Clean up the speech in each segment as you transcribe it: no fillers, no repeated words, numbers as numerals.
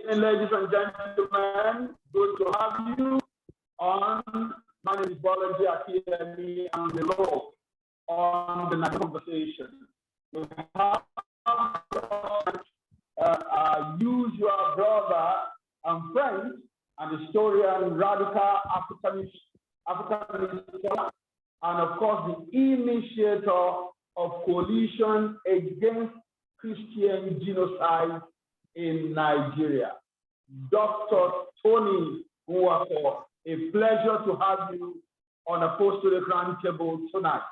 evening, ladies and gentlemen. Good to have you on. My name is Bolaji Akiyemi. I'm the law on the night conversation. We have usual brother and friend and historian, radical Africanist scholar, and of course the initiator of coalition against Christian genocide in Nigeria, Dr. Tony Nwako. A pleasure to have you on Apostolic Roundtable tonight.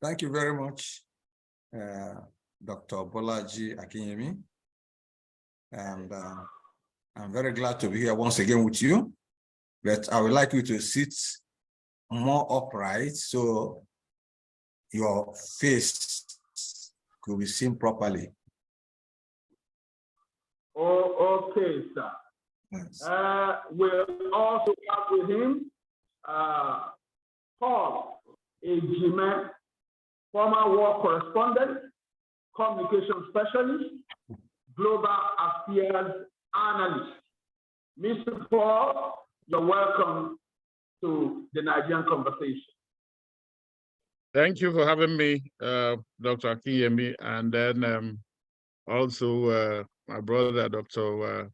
Thank you very much, Dr. Bolaji Akiyemi. And I'm very glad to be here once again with you, but I would like you to sit more upright so your face could be seen properly. Oh, okay, sir. Yes. We'll also have with him Paul Ejime, former war correspondent, communication specialist, global affairs analyst. Mr. Paul, you're welcome to the Nigerian conversation. Thank you for having me, Dr. Akiyemi, and then also my brother, Dr.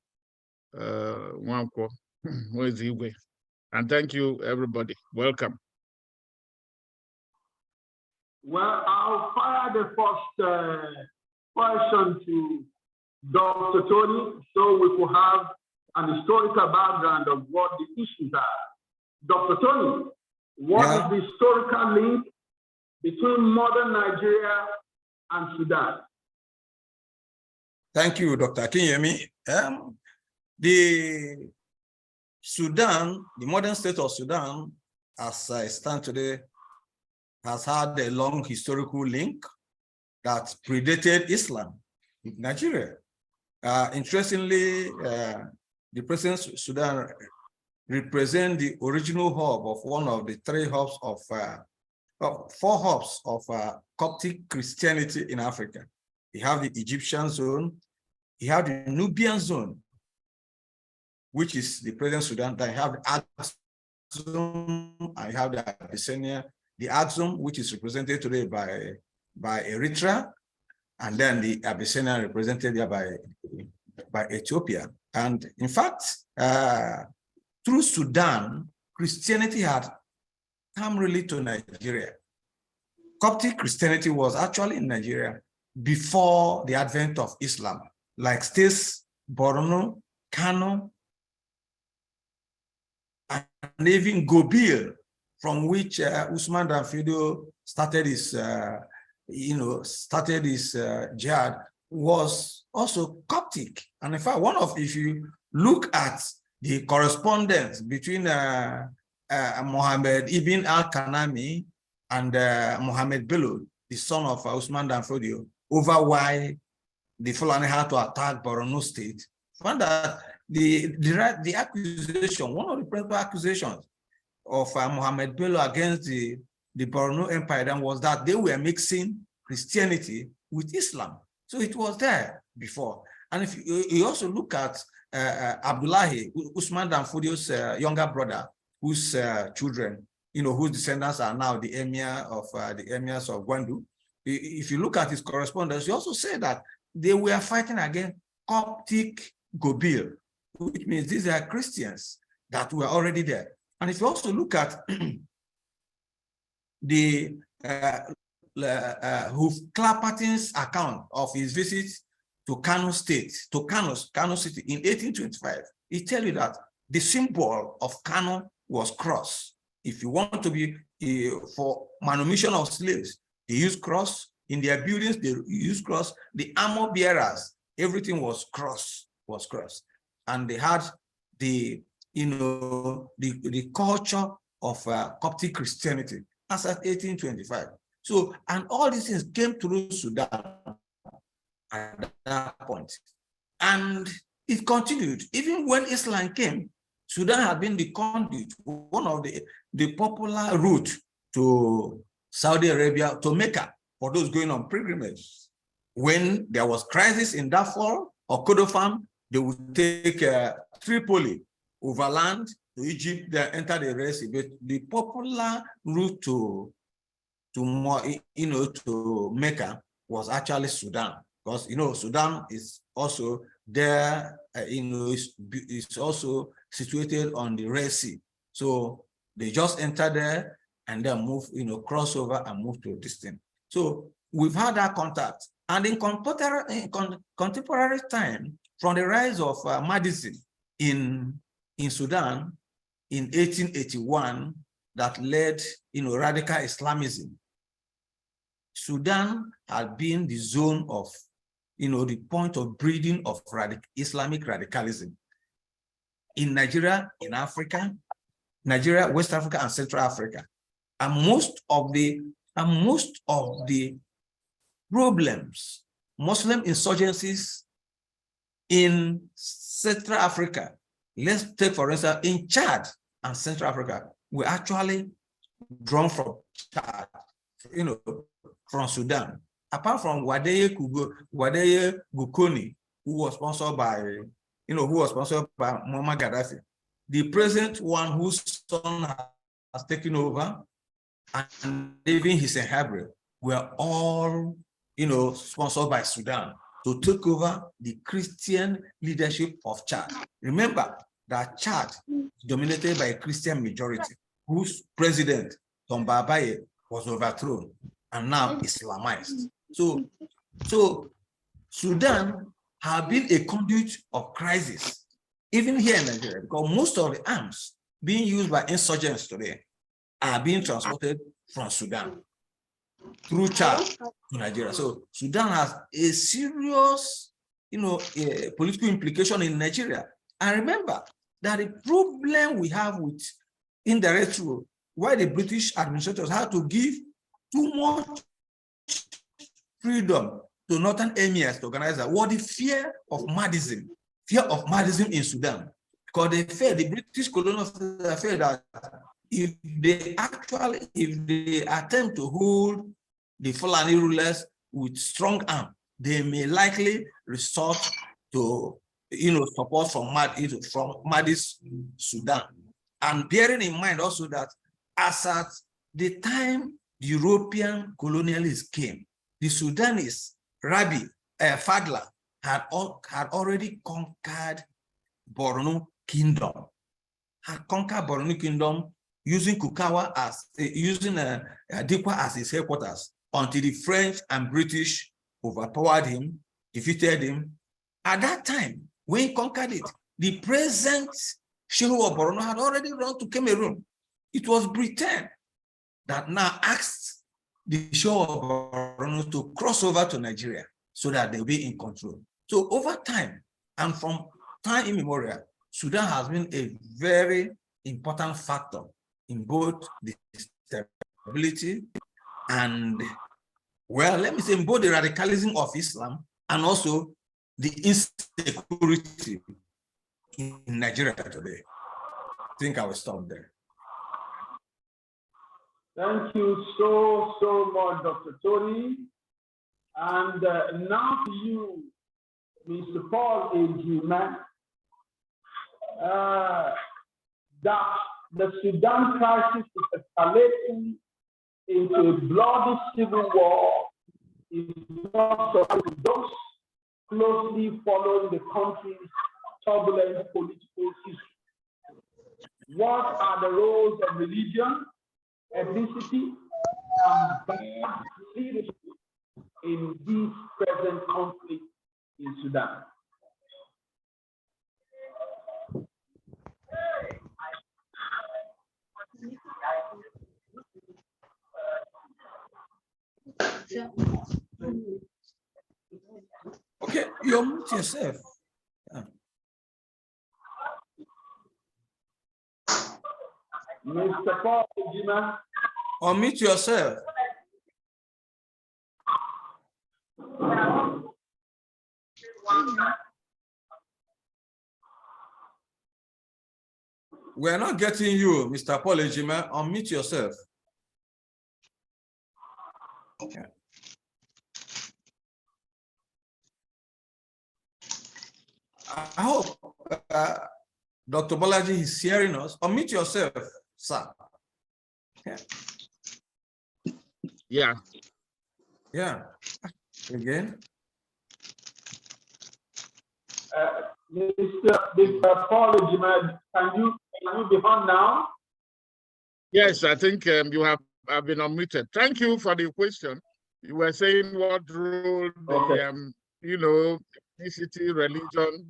Nwako, and thank you, everybody. Welcome. Well, I'll fire the first question to Dr. Tony, so we could have an historical background of what the issues are. Dr. Tony, what is the historical link between modern Nigeria and Sudan? Thank you, Dr. Akiyemi. The Sudan, the modern state of Sudan, as I stand today, has had a long historical link that predated Islam in Nigeria. Interestingly, the present Sudan represents the original hub of one of the four hubs of Coptic Christianity in Africa. You have the Egyptian zone, you have the Nubian zone, which is the present Sudan. Then you have the Axum, I have the Abyssinia, the Axum, which is represented today by Eritrea, and then the Abyssinia represented there by Ethiopia. And in fact, through Sudan, Christianity had come really to Nigeria. Coptic Christianity was actually in Nigeria before the advent of Islam, like states Borno, Kano, and even Gobil, from which Usman Dan Fodio started his, jihad, was also Coptic. And in fact, if you look at the correspondence between Mohammed Ibn al-Kanami and Mohammed Bello, the son of Usman Dan Fodio, over why the Fulani had to attack Borno State, found that the accusation, one of the principal accusations of Mohammed Bello against the Borno Empire then was that they were mixing Christianity with Islam. So it was there before. And if you also look at Abdullahi, Usman Dan Fodio's younger brother, whose children, whose descendants are now the emirs of Gwandu. If you look at his correspondence, you also say that they were fighting against Coptic Gobil, which means these are Christians that were already there. And if you also look at the Hoof Clapperton's account of his visit to Kano State, to Kano City in 1825, he tells you that the symbol of Kano was cross. If you want to be for manumission of slaves, they use cross. In their buildings, they use cross. The armor bearers, everything was cross, and they had the culture of Coptic Christianity as at 1825. So, and all these things came through Sudan at that point, and it continued even when Islam came. Sudan had been the conduit, one of the popular route to Saudi Arabia, to Mecca, for those going on pilgrimage. When there was crisis in Darfur or Kordofan, they would take Tripoli overland to Egypt, then enter the Red Sea. But the popular route to Mecca was actually Sudan, because Sudan is also there. It's also situated on the Red Sea. So they just enter there and then move, cross over and move to this thing. So we've had that contact. And in contemporary time, from the rise of Madison in Sudan in 1881, that led, radical Islamism, Sudan had been the zone of, the point of breeding of Islamic radicalism. In Nigeria, in Africa, West Africa, and Central Africa. And most of the problems, Muslim insurgencies in Central Africa, let's take for instance, in Chad and Central Africa, were actually drawn from Chad, from Sudan. Apart from Wadeye Gukoni, who was sponsored by Muammar Gaddafi, the present one whose son has taken over, and even his inhabitants were all, sponsored by Sudan to take over the Christian leadership of Chad. Remember that Chad is dominated by a Christian majority, whose president, Tomba Abaye, was overthrown and now Islamized. So Sudan have been a conduit of crisis, even here in Nigeria, because most of the arms being used by insurgents today are being transported from Sudan through Chad to Nigeria. So Sudan has a serious, political implication in Nigeria. And remember that the problem we have with indirect rule, why the British administrators had to give too much freedom to northern emirs to organize that, was the fear of Mahdism in Sudan. Because they feared, the British colonial officers feared that if they attempt to hold the Fulani rulers with strong arm, they may likely resort to support from Mahdist Sudan. And bearing in mind also that as at the time the European colonialists came, the Sudanese Rabbi Fadla had already conquered Borno Kingdom. Had conquered Borno Kingdom using Kukawa using Dikwa as his headquarters, until the French and British overpowered him, defeated him. At that time, when he conquered it, the present Shehu of Borno had already run to Cameroon. It was Britain that now asked the Shehu of Borno to cross over to Nigeria so that they'll be in control. So over time, and from time immemorial, Sudan has been a very important factor in both the stability and, well, let me say, in both the radicalism of Islam and also the insecurity in Nigeria today. I think I will stop there. Thank you so much, Dr. Tony. And now to you, Mr. Paul Ejima, that the Sudan crisis is escalating into a bloody civil war is not surprising to those closely following the country's turbulent political history. What are the roles of religion, ethnicity, and bad leadership in this present conflict in Sudan? Okay, you unmute yourself. Mr. Paul Ejima. Unmute yourself. We are not getting you, Mr. Paul Ejima. Unmute yourself. Okay. I hope Dr. Bolaji is hearing us. Unmute yourself, sir. Yeah. Yeah. Again. Mr. Paul Ejima, can you be on now? Yes, I think you have been unmuted. Thank you for the question. You were saying what role the, you know, ethnicity, religion,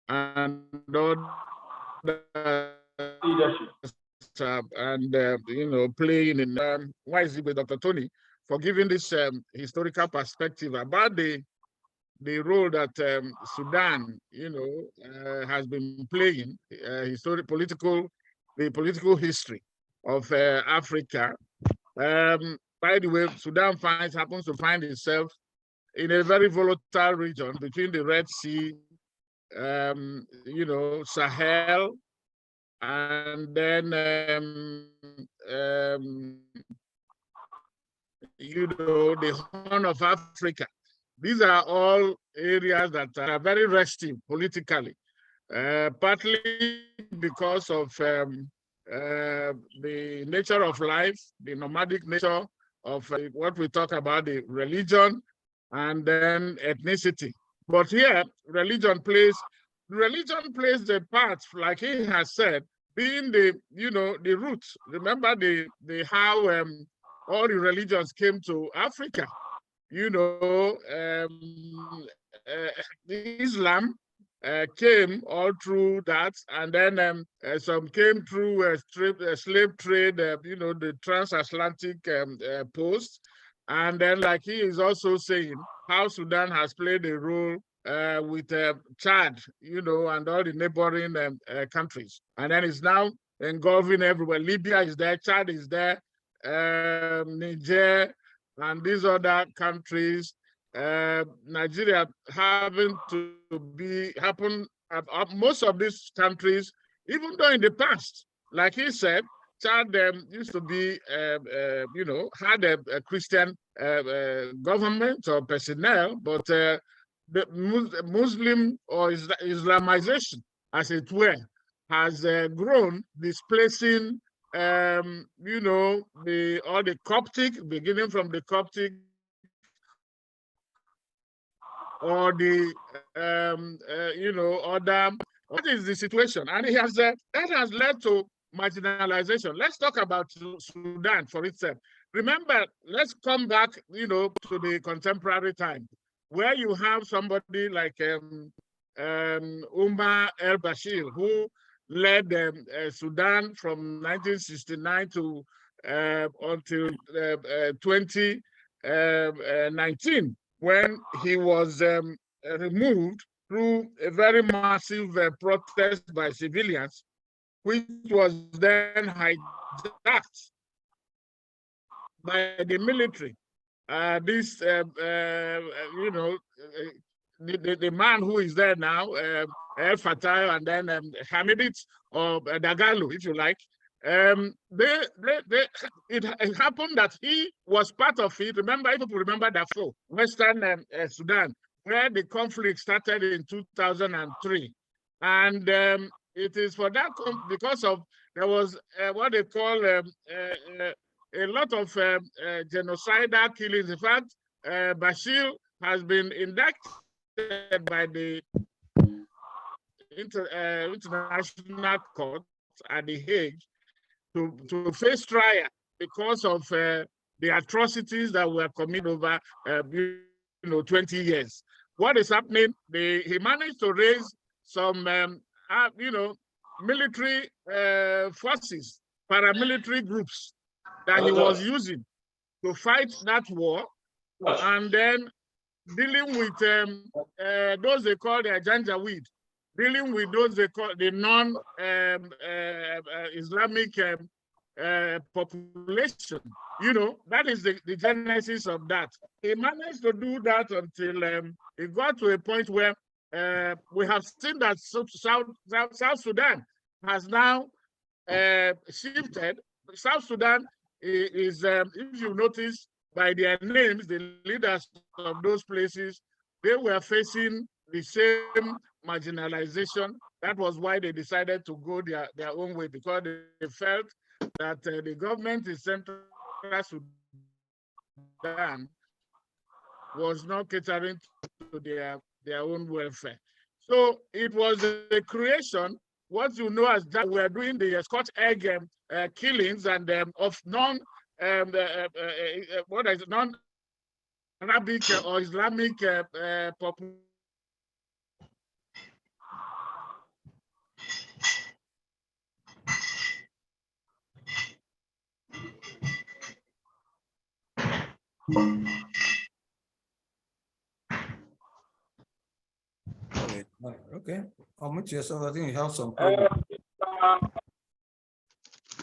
and all and you know, playing in why is it with Dr. Tony for giving this historical perspective about the role that Sudan, you know, has been playing, the political history of Africa. By the way, Sudan happens to find itself in a very volatile region between the Red Sea, you know, Sahel, and then you know, the Horn of Africa. These are all areas that are very restive politically, partly because of the nature of life, the nomadic nature of what we talk about, the religion, and then ethnicity. But here, religion plays the part, like he has said, being the, you know, the roots. Remember the how all the religions came to Africa. You know, Islam came all through that, and then some came through slave trade, you know, the transatlantic post. And then, like he is also saying, how Sudan has played a role with Chad, you know, and all the neighboring countries. And then it's now engulfing everywhere. Libya is there, Chad is there, Niger, and these other countries. Nigeria having to most of these countries, even though in the past, like he said, Chad used to be, you know, had a Christian government or personnel, but the Muslim or Islamization, as it were, has grown, displacing, you know, all the Coptic, beginning from the Coptic, or the, you know, other. What is the situation? And he has that has led to marginalization. Let's talk about Sudan for itself. Remember, let's come back, you know, to the contemporary time, where you have somebody like Umar el-Bashir, who led Sudan from 1969 to until 2019, when he was removed through a very massive protest by civilians, which was then hijacked by the military. This, you know, the man who is there now, El Fattah, and then Hamidit, or Dagalo, if you like, it happened that he was part of it. Remember, if people remember Darfur, Western Sudan, where the conflict started in 2003. And it is for that, because of, there was what they call a lot of genocidal killings. In fact, Bashir has been indicted by the International Court at The Hague to face trial because of the atrocities that were committed over 20 years. What is happening? He managed to raise some military forces, paramilitary groups that he was using to fight that war, and then dealing with those they call the Janjaweed, dealing with those they call the non-Islamic population. You know, that is the genesis of that. He managed to do that until it got to a point where we have seen that South Sudan has now shifted. South Sudan is if you notice by their names, the leaders of those places, they were facing the same marginalization. That was why they decided to go their own way, because they felt that the government in Central Sudan was not catering to their own welfare. So it was a creation, what you know as that we're doing the Scotch egg killings and of what is it, non-Arabic or Islamic population. Okay, unmute yourself. I think you have some problem.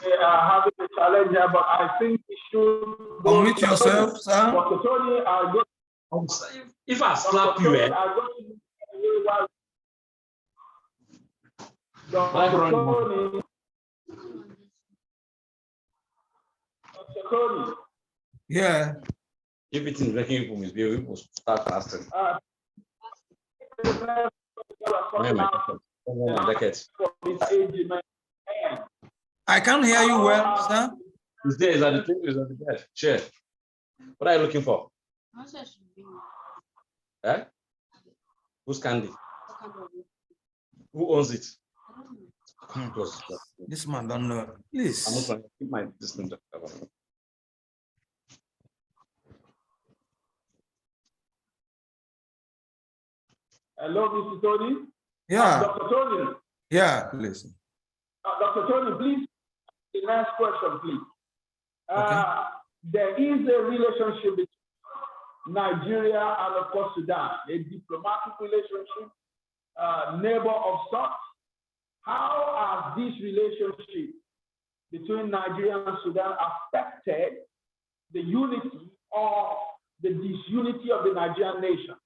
They are having a challenge here, but I think we should unmute yourself, sir. Dr. Tony, if I slap you, Dr. Tony. Yeah. if it's in making people misbehave, we will start fasting. I can't hear you well, sir. Is there? Is that the thing? Is that the bed? Chair. What are you looking for? Eh? Who's candy? Who owns it? This man don't know. Please. I'm not trying to keep my distance. Hello, Mr. Tony. Yeah. Dr. Tony. Yeah, please. Dr. Tony, please. The next question, please. Okay. There is a relationship between Nigeria and, of course, Sudan, a diplomatic relationship, neighbor of sorts. How has this relationship between Nigeria and Sudan affected the unity or the disunity of the Nigerian nation,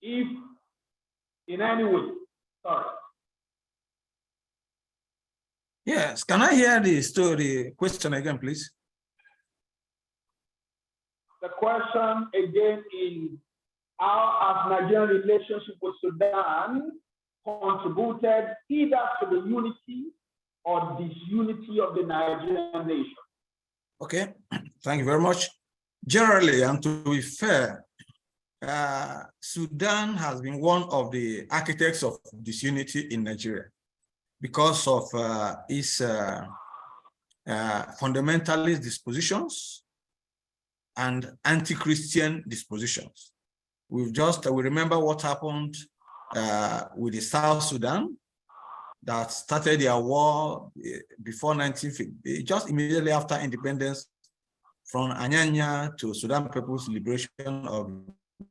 if in any way? Sorry. Yes. Can I hear the story question again, please? The question again is, how has Nigerian relationship with Sudan contributed either to the unity or disunity of the Nigerian nation? Okay, thank you very much. Generally, and to be fair, Sudan has been one of the architects of disunity in Nigeria because of its fundamentalist dispositions and anti-Christian dispositions. We remember what happened with the South Sudan that started their war before 1950, just immediately after independence from Anyanya to Sudan People's Liberation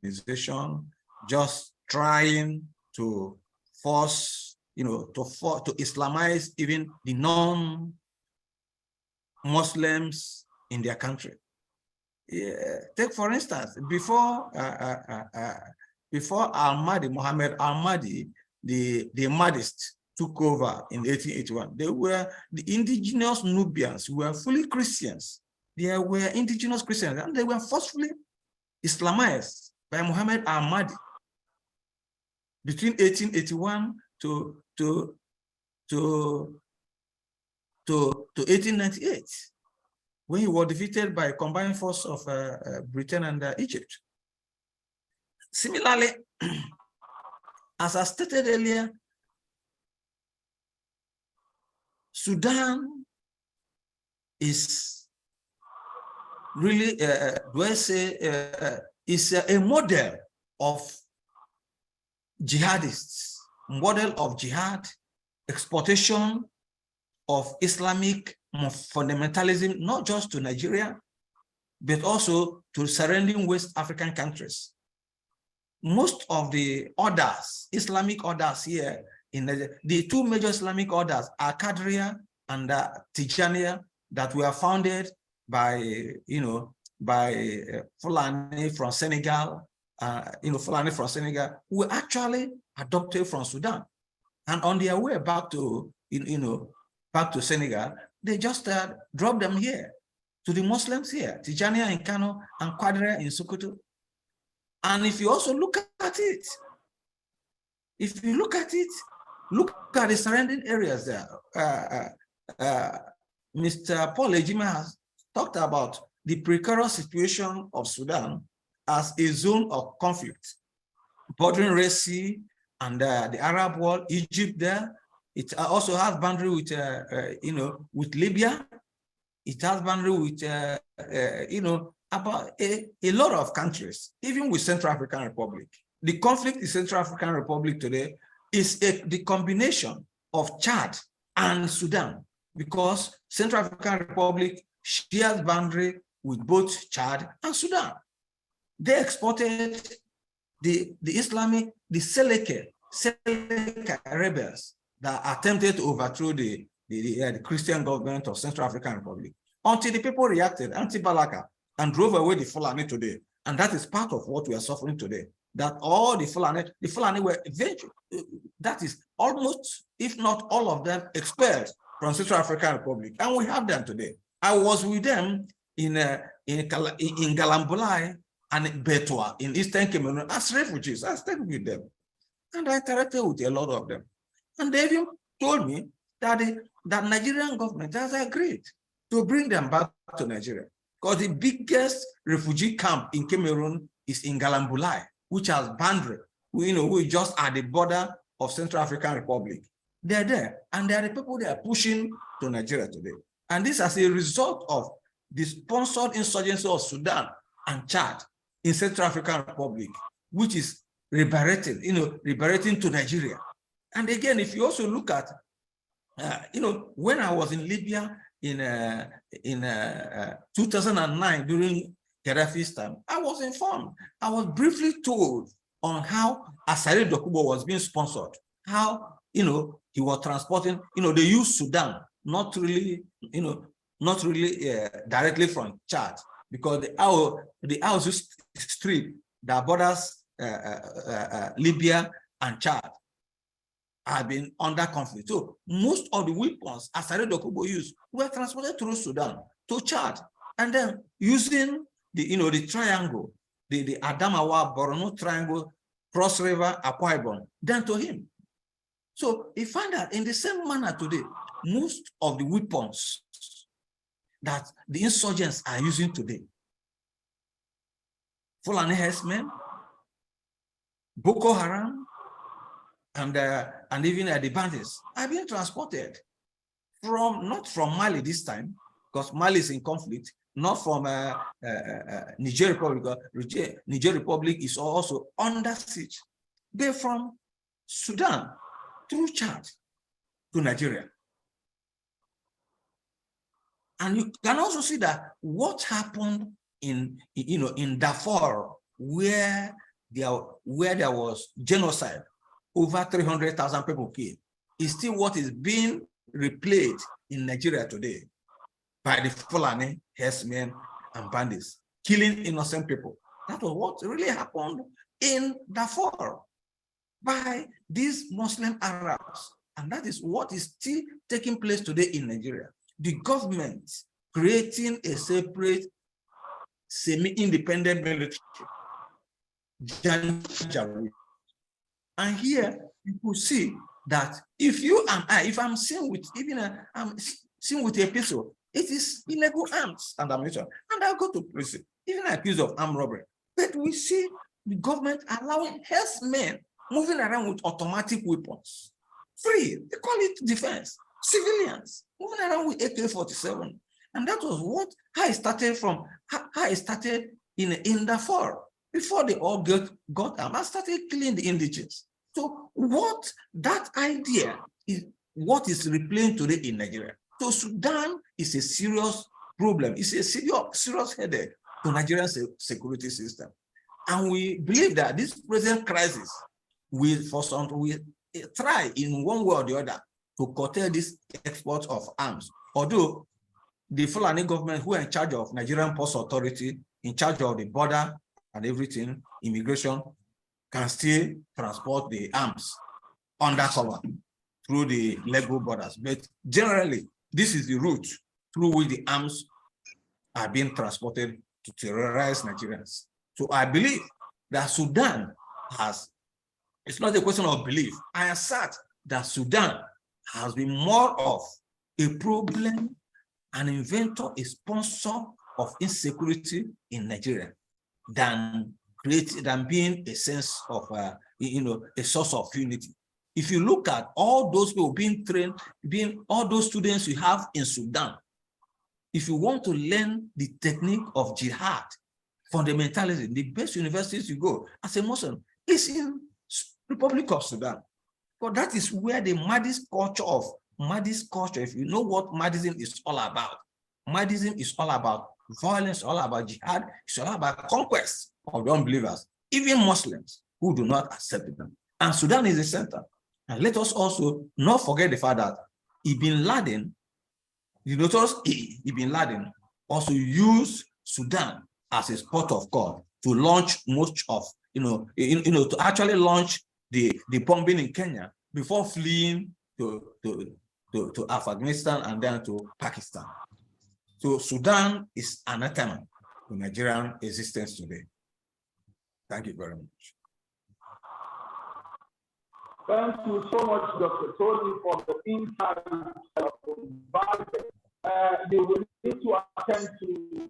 Organization, just trying to force, to Islamize even the non-Muslims in their country. Take for instance, before Muhammad al-Mahdi, the Mahdist took over in 1881, the indigenous Nubians were fully Christians. They were indigenous Christians, and they were forcefully Islamized by Muhammad al-Mahdi between 1881 to 1898. When he was defeated by a combined force of Britain and Egypt. Similarly, as I stated earlier, Sudan is really, is a model of jihadists, model of jihad, exploitation of Islamic fundamentalism, not just to Nigeria, but also to surrounding West African countries. Most of the orders, Islamic orders here, the two major Islamic orders are Qadriya and Tijaniya, that were founded by, Fulani from Senegal, Fulani from Senegal, who were actually adopted from Sudan. And on their way back to, back to Senegal, they just dropped them here to the Muslims here, Tijaniya in Kano and Qadriya in Sokoto. And if you also look at it, if you look at it, look at the surrounding areas there. Mr. Paul Ejima has talked about the precarious situation of Sudan as a zone of conflict, bordering Red Sea and the Arab world, Egypt there. It also has boundary with, with Libya. It has boundary with, about a lot of countries, even with Central African Republic. The conflict in Central African Republic today is the combination of Chad and Sudan, because Central African Republic shares boundary with both Chad and Sudan. They exported the Seleka rebels that attempted to overthrow the Christian government of Central African Republic, until the people reacted anti-Balaka and drove away the Fulani today. And that is part of what we are suffering today. That all the Fulani were eventually, that is almost, if not all of them, expelled from Central African Republic. And we have them today. I was with them in Galambulai and Betua in Eastern Cameroon as refugees. I stayed with them. And I interacted with a lot of them. And they even told me that the Nigerian government has agreed to bring them back to Nigeria, because the biggest refugee camp in Cameroon is in Galambulai, which has boundary. We just at the border of Central African Republic. They're there, and they are the people they are pushing to Nigeria today. And this as a result of the sponsored insurgency of Sudan and Chad in Central African Republic, which is liberating to Nigeria. And again, if you also look at, when I was in Libya in 2009 during Gaddafi's time, I was informed. I was briefly told on how Asari Dokubo was being sponsored, how he was transporting. They used Sudan, not really directly from Chad, because the Aouz Street that borders Libya and Chad have been under conflict. So most of the weapons Asari Dokubo used were transported through Sudan to Chad, and then using the triangle, the Adamawa Borno triangle, Cross River, Akwa Ibom, then to him. So he found that in the same manner today, most of the weapons that the insurgents are using today, Fulani herdsmen, Boko Haram, and even the bandits are being transported not from Mali this time, because Mali is in conflict, not from Niger Republic. Niger Republic is also under siege. They're from Sudan through Chad to Nigeria. And you can also see that what happened in Darfur, where there was genocide, over 300,000 people killed, is still what is being replayed in Nigeria today by the Fulani herdsmen and bandits, killing innocent people. That was what really happened in Darfur by these Muslim Arabs. And that is what is still taking place today in Nigeria. The government creating a separate semi-independent military. And here you could see that if you and I, if I'm seen with I'm seen with a pistol, it is illegal arms and ammunition, and I'll go to prison, even accused of armed robbery. But we see the government allowing herdsmen moving around with automatic weapons, free. They call it defense. Civilians moving around with AK-47, and that was how it started from. How it started in Darfur before they all got armed and started killing the indigents. So what that idea is what is replaying today in Nigeria. So Sudan is a serious problem. It's a serious headache to Nigerian security system. And we believe that this present crisis will try in one way or the other to curtail this export of arms. Although the Fulani government, who are in charge of Nigerian Ports Authority, in charge of the border and everything, immigration, can still transport the arms undercover through the legal borders. But generally, this is the route through which the arms are being transported to terrorize Nigerians. So I believe that Sudan has It's not a question of belief. I assert that Sudan has been more of a problem, an inventor, a sponsor of insecurity in Nigeria than being a sense of, a source of unity. If you look at all those people being trained, all those students you have in Sudan, if you want to learn the technique of jihad, fundamentalism, the best universities you go as a Muslim is in Republic of Sudan. But that is where the Mahdist culture, if you know what Mahdism is all about, Mahdism is all about violence, all about jihad, it's all about conquest of the unbelievers, even Muslims who do not accept them. And Sudan is the center. And let us also not forget the fact that Ibn Laden, the notorious Ibn Laden, also used Sudan as a spot of call to launch much of, to actually launch the bombing in Kenya before fleeing to Afghanistan and then to Pakistan. So Sudan is anathema to Nigerian existence today. Thank you very much. Thank you so much, Dr. Tony, for the insight provided. You will need to attend to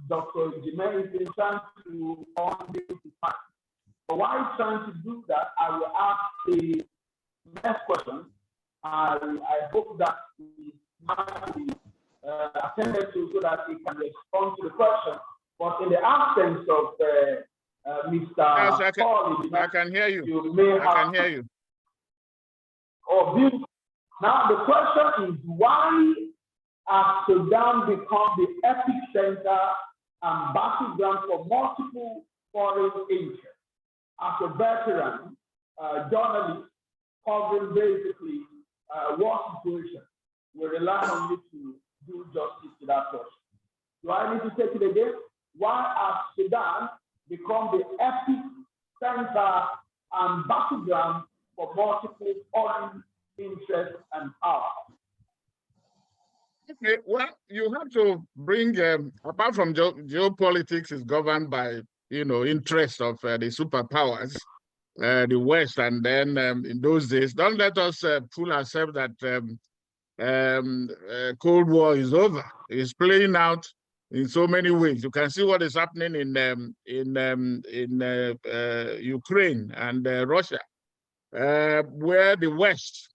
Dr. Jimenez in trying to on this part. But while trying to do that, I will ask the next question. I hope that we might be attended to so that he can respond to the question. But in the absence of Mr. Yes, Paul, I can hear you. I can hear you. Oh, beautiful. Now the question is, why has Sudan become the epicenter and battleground for multiple foreign interests? As a veteran journalist covering basically war situation, we rely on you to do justice to that question. Do I need to take it again? Why has Sudan become the epicenter and battleground for multiple foreign interests and power? Okay, well, you have to bring, apart from geopolitics is governed by, interests of the superpowers, the West, and then in those days, don't let us fool ourselves that Cold War is over. It's playing out in so many ways. You can see what is happening in Ukraine and Russia, where the West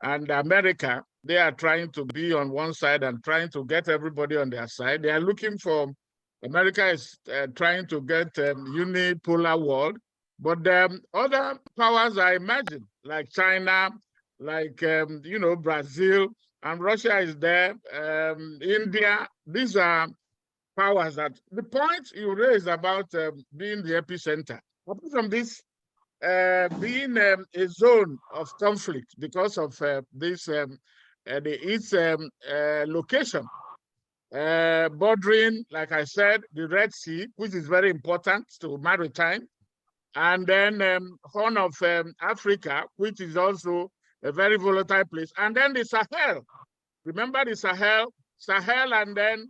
and America, they are trying to be on one side and trying to get everybody on their side. They are looking for, America is trying to get unipolar world, but other powers are emerging, like China, like, Brazil, and Russia is there, India. These are powers that, the point you raised about being the epicenter, apart from this, being a zone of conflict because of this, its location, bordering, like I said, the Red Sea, which is very important to maritime, and then Horn of Africa, which is also a very volatile place, and then the Sahel. Remember the Sahel, and then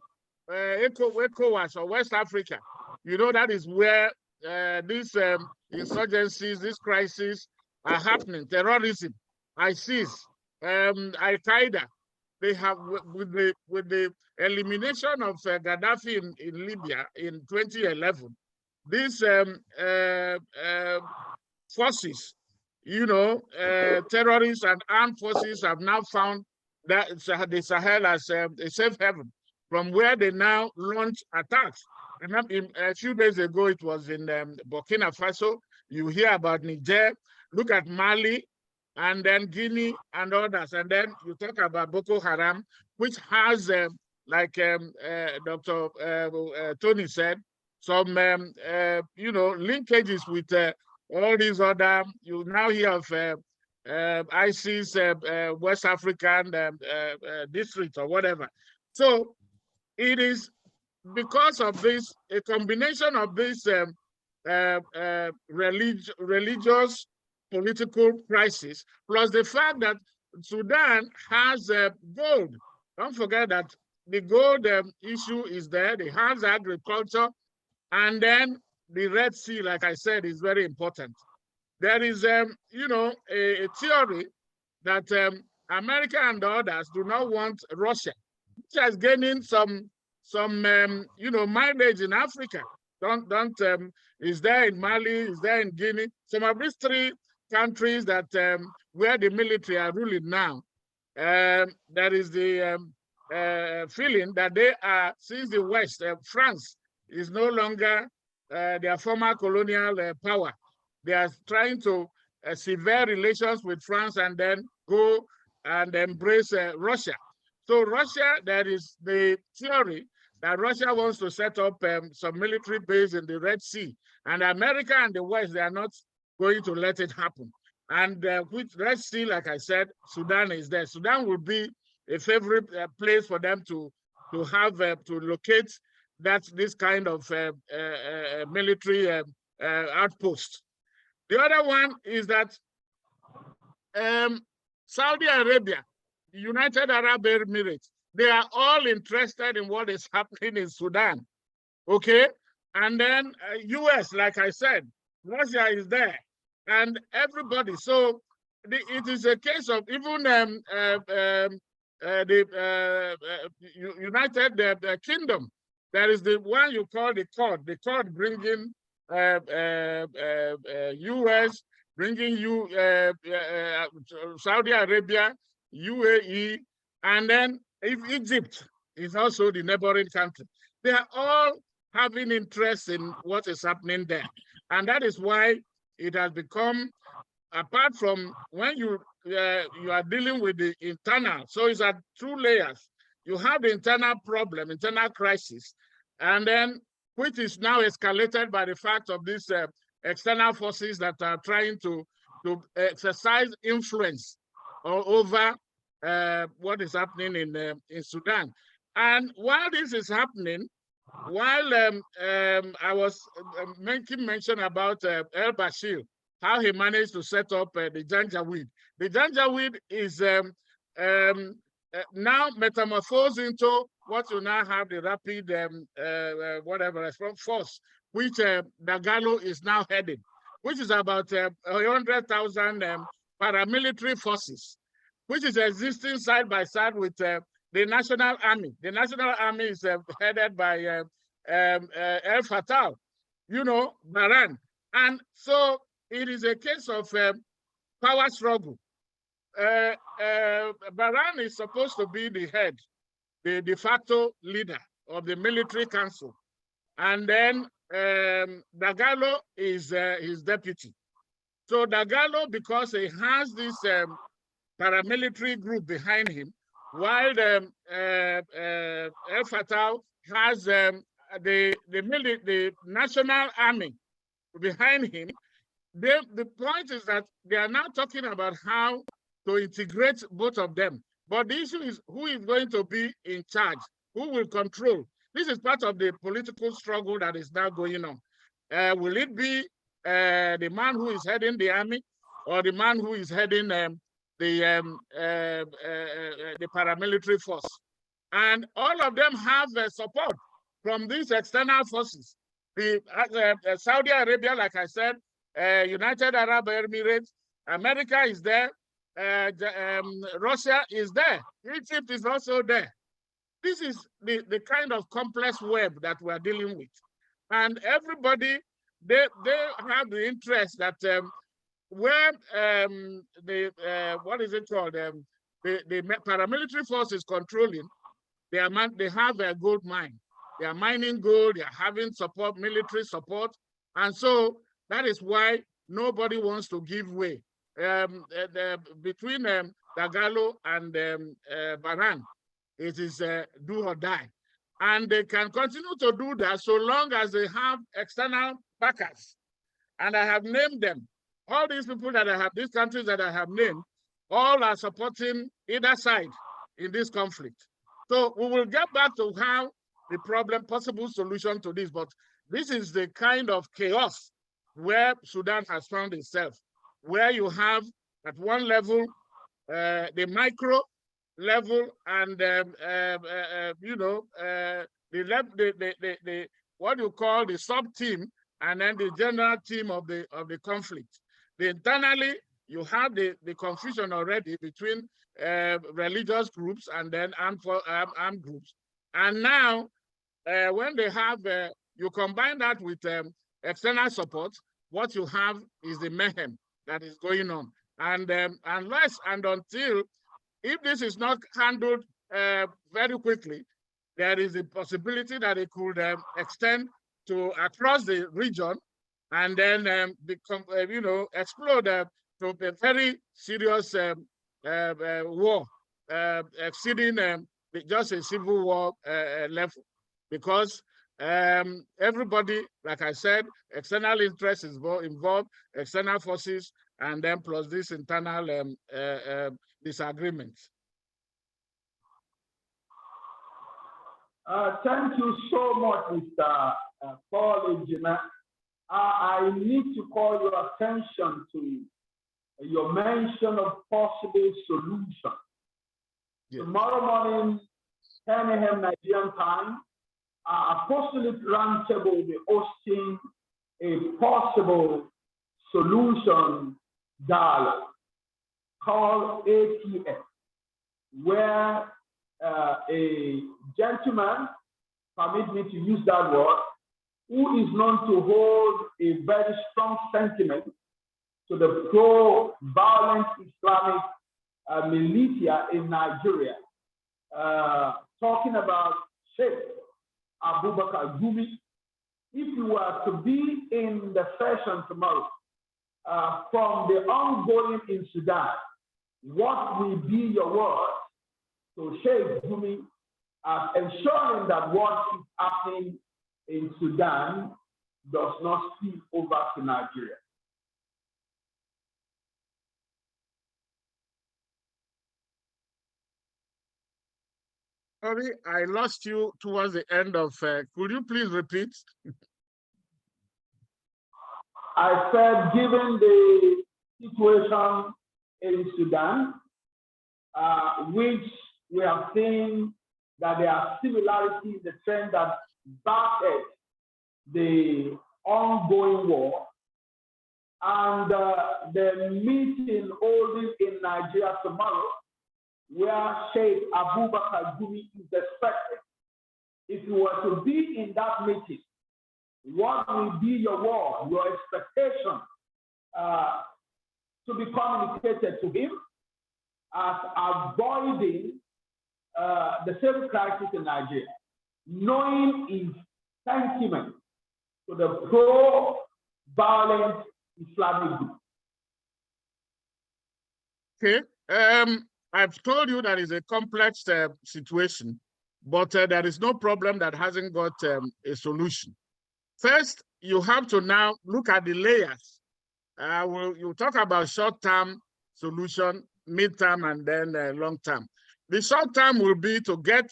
ECOWAS or West Africa. That is where these insurgencies, these crises are happening. Terrorism, ISIS, Al-Qaeda. They have, with the elimination of Gaddafi in Libya in 2011, these forces, terrorists and armed forces have now found that the Sahel as a safe haven from where they now launch attacks. A few days ago, it was in Burkina Faso. You hear about Niger. Look at Mali, and then Guinea and others. And then you talk about Boko Haram, which has, like Dr. Tony said, some, linkages with all these other, you now hear of ISIS, West African district or whatever. So it is because of this, a combination of this religious political crisis, plus the fact that Sudan has gold. Don't forget that the gold issue is there, it has agriculture, and then the Red Sea, like I said, is very important. there is, you know, a theory that America and others do not want Russia, which has gaining some you know, mileage in Africa. Is there in Mali, is there in Guinea? Some of these three countries that where the military are ruling now, there is the feeling that they are, since the West, France is no longer their former colonial power. They are trying to sever relations with France and then go and embrace Russia. So Russia, there is the theory that Russia wants to set up some military base in the Red Sea, and America and the West, they are not going to let it happen. And with Red Sea, like I said, Sudan is there. Sudan will be a favorite place for them to have to locate this kind of military outpost. The other one is that Saudi Arabia, United Arab Emirates, they are all interested in what is happening in Sudan, okay? And then US, like I said, Russia is there, and everybody. So it is a case of even the United Kingdom. There is the one you call the Quad bringing US, bringing Saudi Arabia, UAE, and then Egypt is also the neighboring country. They are all having interest in what is happening there. And that is why it has become, apart from when you are dealing with the internal, so it's at two layers. You have the internal problem, internal crisis, and then which is now escalated by the fact of these external forces that are trying to exercise influence over what is happening in Sudan. And while this is happening, while I was making mention about El Bashir, how he managed to set up the Janjaweed. The Janjaweed is now metamorphosed into what you now have the rapid whatever force, which Dagalo is now heading, which is about 100,000 paramilitary forces, which is existing side by side with the National Army. The National Army is headed by El Fatah, you know, Baran. And so it is a case of power struggle. Baran is supposed to be the head, the de facto leader of the military council. And then Dagalo is his deputy. So Dagalo, because he has this paramilitary group behind him, while El Fatah has the National Army behind him. The point is that they are now talking about how to integrate both of them. But the issue is who is going to be in charge, who will control. This is part of the political struggle that is now going on. Will it be the man who is heading the army, or the man who is heading the paramilitary force? And all of them have support from these external forces. The Saudi Arabia, like I said, United Arab Emirates, America is there, Russia is there, Egypt is also there. This is the kind of complex web that we're dealing with. And everybody, they have the interest that where what is it called? The paramilitary force is controlling, they have a gold mine. They are mining gold, they are having support, military support. And so that is why nobody wants to give way. Between Dagalo and Baran, it is do or die. And they can continue to do that so long as they have external backers. And I have named them. All these people that I have, these countries that I have named, all are supporting either side in this conflict. So we will get back to how the possible solution to this, but this is the kind of chaos where Sudan has found itself, where you have at one level, the micro level, and you know, the what you call the sub team, and then the general team of the conflict. Internally, you have the confusion already between religious groups and then armed groups. And now, when they have, you combine that with external support, what you have is the mayhem that is going on. And unless and until, if this is not handled very quickly, there is a possibility that it could extend to across the region and then become, explode to a very serious war, exceeding just a civil war level. Because everybody, like I said, external interest is involved, external forces, and then plus this internal disagreements. Thank you so much, Mr. Paul Ejima. I need to call your attention to your mention of possible solution. Yes. Tomorrow morning, 10 a.m. Nigerian time, Apostolic Roundtable will be hosting a possible solution dialogue called ATF, where a gentleman, permit me to use that word, who is known to hold a very strong sentiment to the pro-violent Islamic militia in Nigeria, talking about Sheikh Abubakar Gumi. If you were to be in the session tomorrow, from the ongoing in Sudan, what will be your word to Sheikh Gumi ensuring that what is happening in Sudan does not spill over to Nigeria? Sorry, I lost you towards the end of, could you please repeat? I said, given the situation in Sudan, which we have seen that there are similarities in the trend that started the ongoing war, and the meeting holding in Nigeria tomorrow, where Sheikh Abubakar Gumi is expected. If you were to be in that meeting, what will be your word, your expectation to be communicated to him as avoiding the same crisis in Nigeria, knowing his sentiment to the pro-violent Islamic group? Okay. I've told you that is a complex situation, but there is no problem that hasn't got a solution. First, you have to now look at the layers. You talk about short-term solution, mid-term, and then long-term. The short-term will be to get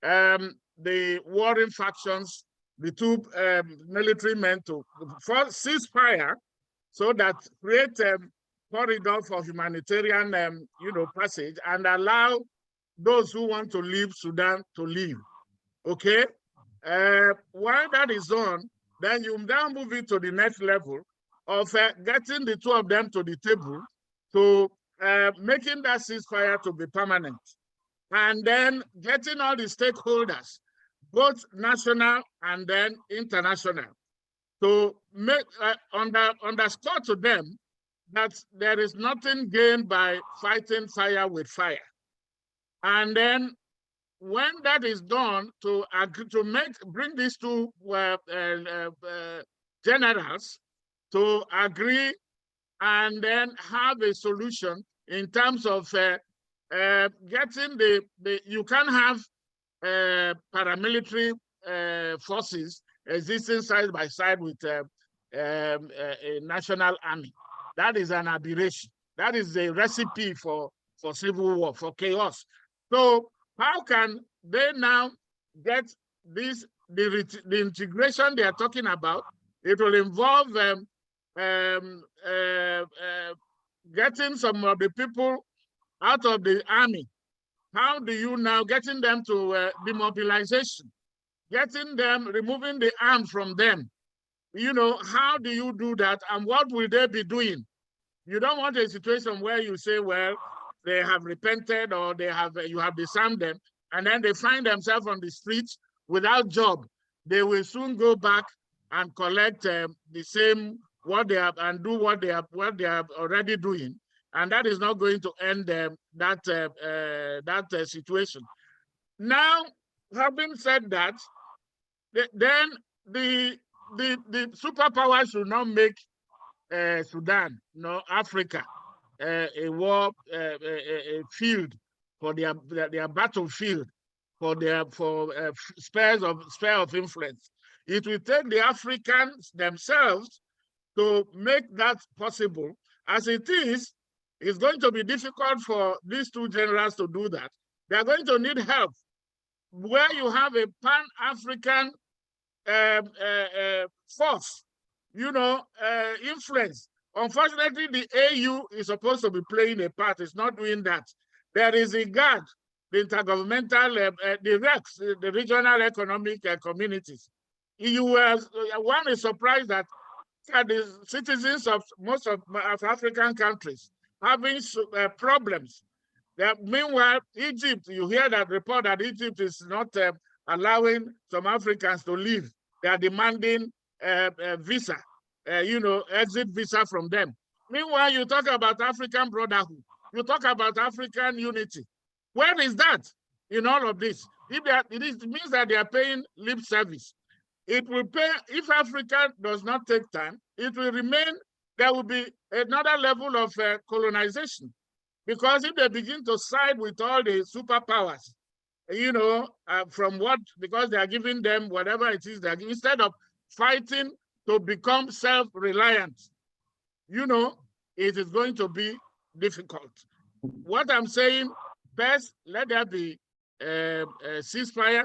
the warring factions, the two military men to first cease fire so that create corridor for humanitarian, passage and allow those who want to leave Sudan to leave. Okay. While that is on, then you now move it to the next level of getting the two of them to the table to making that ceasefire to be permanent, and then getting all the stakeholders, both national and then international, to make underscore to them that there is nothing gained by fighting fire with fire. And then when that is done, to agree to bring these two generals to agree and then have a solution in terms of getting you can have paramilitary forces existing side by side with a national army. That is an aberration. That is a recipe for civil war, for chaos. So how can they now get this, the integration they are talking about? It will involve getting some of the people out of the army. How do you now, getting them to demobilization, getting them, removing the arms from them? How do you do that, and what will they be doing? You don't want a situation where you say, well, they have repented or you have disarmed them, and then they find themselves on the streets without job. They will soon go back and collect the same what they have and do what they are already doing, and that is not going to end that situation. Now, having said that, then the superpowers should not make Sudan, Africa, a war, a field for their battlefield, for sphere of influence. It will take the Africans themselves to make that possible. As it is, it's going to be difficult for these two generals to do that. They are going to need help. Where you have a pan-African force, influence. Unfortunately, the AU is supposed to be playing a part. It's not doing that. There is a GAD, the intergovernmental, the RECs, the regional economic communities. One is surprised that the citizens of most of African countries having problems. Meanwhile, Egypt, you hear that report that Egypt is not allowing some Africans to leave. They are demanding visa, exit visa from them. Meanwhile, you talk about African brotherhood. You talk about African unity. Where is that in all of this? It means that they are paying lip service. It will pay, if Africa does not take time, it will remain, there will be another level of colonization. Because if they begin to side with all the superpowers, because they are giving them whatever it is, instead of fighting to become self-reliant, it is going to be difficult. What I'm saying, first, let there be a ceasefire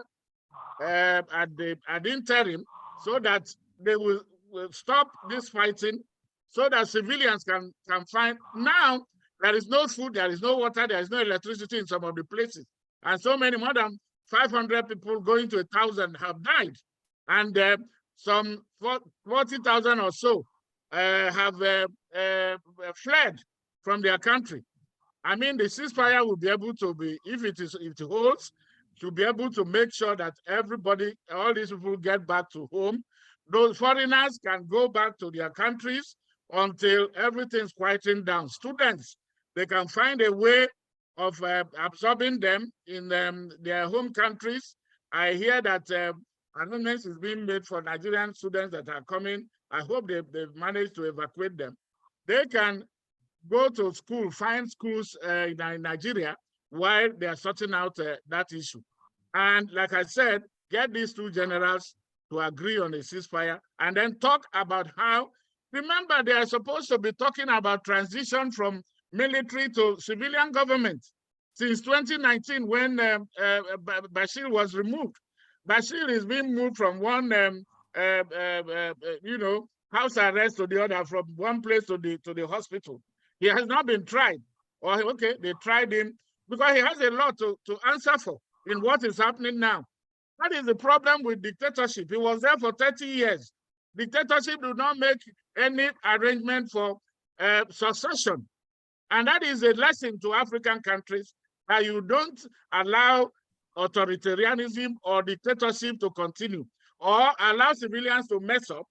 at the interim, so that they will stop this fighting, so that civilians can find. Now, there is no food, there is no water, there is no electricity in some of the places. And so many, more than 500 people going to 1,000 have died. And some 40,000 or so have fled from their country. I mean, the ceasefire will be able to be, if it holds, to be able to make sure that everybody, all these people get back to home. Those foreigners can go back to their countries until everything's quieting down. Students, they can find a way of absorbing them in their home countries. I hear that arrangements is being made for Nigerian students that are coming. I hope they've managed to evacuate them. They can go to school, find schools in Nigeria while they are sorting out that issue. And like I said, get these two generals to agree on a ceasefire and then talk about how, remember, they are supposed to be talking about transition from military to civilian government since 2019 when Bashir was removed. Bashir is being moved from one, house arrest to the other, from one place to the hospital. He has not been tried. Or, okay, they tried him because he has a lot to answer for in what is happening now. That is the problem with dictatorship. He was there for 30 years. Dictatorship do not make any arrangement for succession. And that is a lesson to African countries, that you don't allow authoritarianism or dictatorship to continue, or allow civilians to mess up.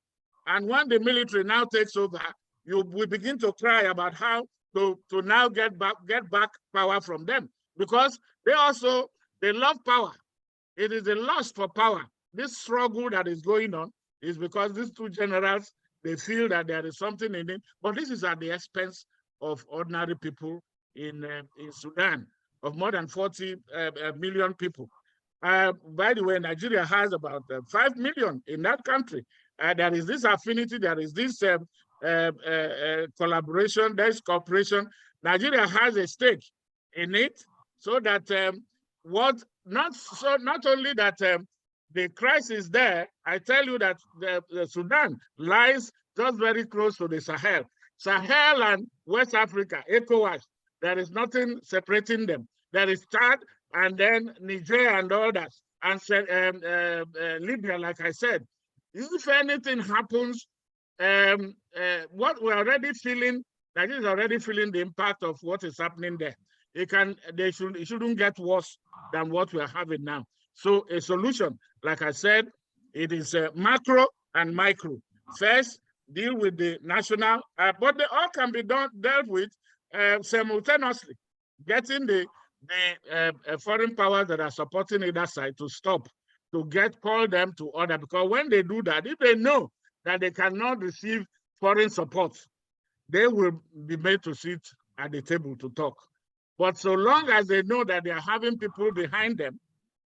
And when the military now takes over, we begin to cry about how to now get back power from them, because they love power. It is a lust for power. This struggle that is going on is because these two generals, they feel that there is something in it, but this is at the expense of ordinary people in Sudan, of more than 40 million people. By the way, Nigeria has about 5 million in that country. There is this affinity, there is this collaboration, there is cooperation. Nigeria has a stake in it, so that not only that the crisis there, I tell you that the Sudan lies just very close to the Sahel. Sahel and West Africa, ECOWAS, there is nothing separating them. There is Chad and then Niger and others, and Libya, like I said. If anything happens, what we're already feeling Nigeria is already feeling the impact of what is happening there. It shouldn't get worse than what we are having now. So a solution, like I said, it is macro and micro. First, deal with the national, but they all can be dealt with simultaneously. Getting the foreign powers that are supporting either side to stop, to call them to order, because when they do that, if they know that they cannot receive foreign support, they will be made to sit at the table to talk. But so long as they know that they are having people behind them,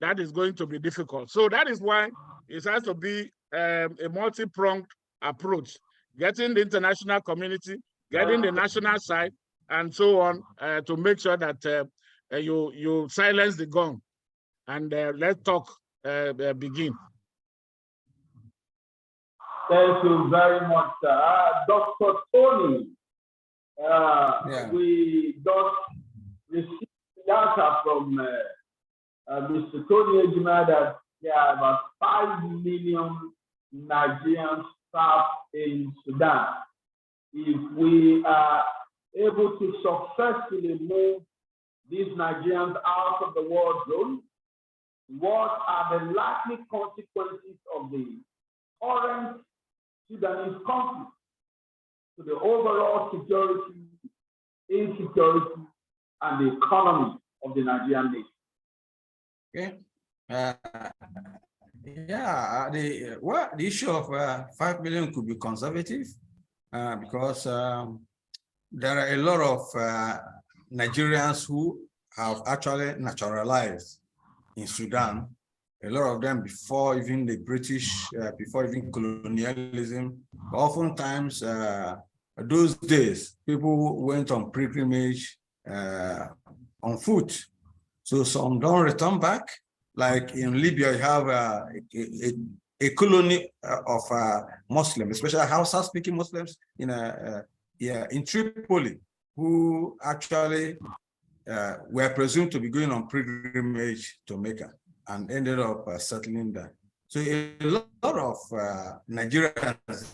that is going to be difficult. So that is why it has to be a multi-pronged approach, getting the international community, getting the national side, and so on, to make sure that you silence the gong and let talk begin. Thank you very much, Dr. Tony. We just received data from Mr. Tony Ejima that there are about 5 million Nigerians trapped in Sudan. If we are able to successfully move these Nigerians out of the war zone, what are the likely consequences of the current Sudanese conflict to the overall security, insecurity, and the economy of the Nigerian nation? Okay. The issue of 5 million could be conservative because there are a lot of Nigerians who have actually naturalized in Sudan. A lot of them before even the British, before even colonialism. Oftentimes, those days, people went on pilgrimage on foot. So some don't return back. Like in Libya, you have a colony of Muslims, especially Hausa-speaking Muslims in Tripoli, who actually were presumed to be going on pilgrimage to Mecca and ended up settling there. So a lot of Nigerians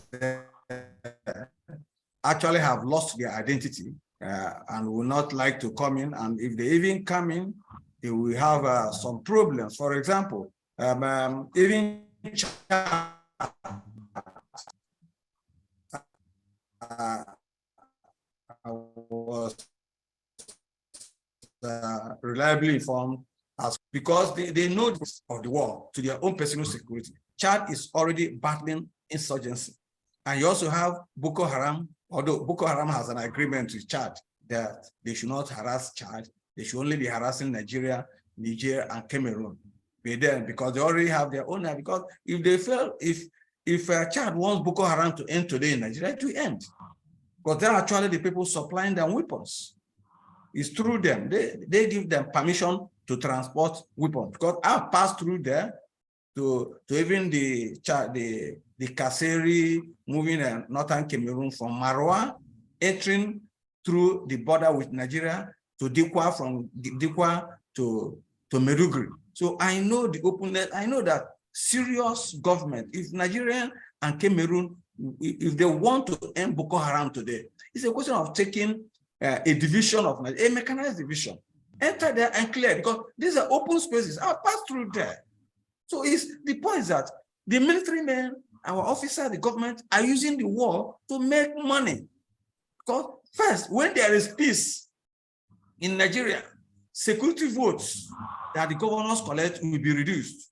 actually have lost their identity and will not like to come in. And if they even come in, they will have some problems. For example, even was reliably informed as because they know this of the war to their own personal security. Chad is already battling insurgency. And you also have Boko Haram, although Boko Haram has an agreement with Chad that they should not harass Chad, they should only be harassing Nigeria, Niger, and Cameroon. But then, because they already have their own, because if they fail, if Chad wants Boko Haram to end today in Nigeria, it will end. Because they're actually the people supplying them weapons. It's through them. They give them permission to transport weapons. Because I've passed through there to even the Kaseri moving in northern Cameroon from Marwa, entering through the border with Nigeria to Dikwa, from Dikwa to Meduguri. So I know the openness. I know that serious government, if Nigeria and Cameroon, if they want to end Boko Haram today, it's a question of taking a division of Nigeria, a mechanized division, enter there and clear, because these are open spaces. I'll pass through there. So the point is that the military men, our officers, the government are using the war to make money. Because first, when there is peace in Nigeria, security votes that the governors collect will be reduced.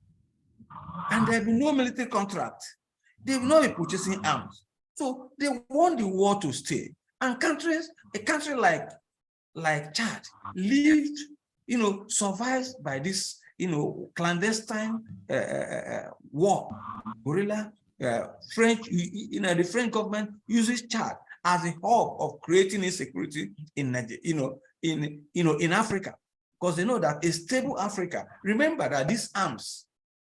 And there will be no military contract. They will not be purchasing arms. So they want the war to stay. And a country like Chad lived, survives by this, clandestine war, guerrilla. French, the French government uses Chad as a hub of creating insecurity in Africa, because they know that a stable Africa. Remember that these arms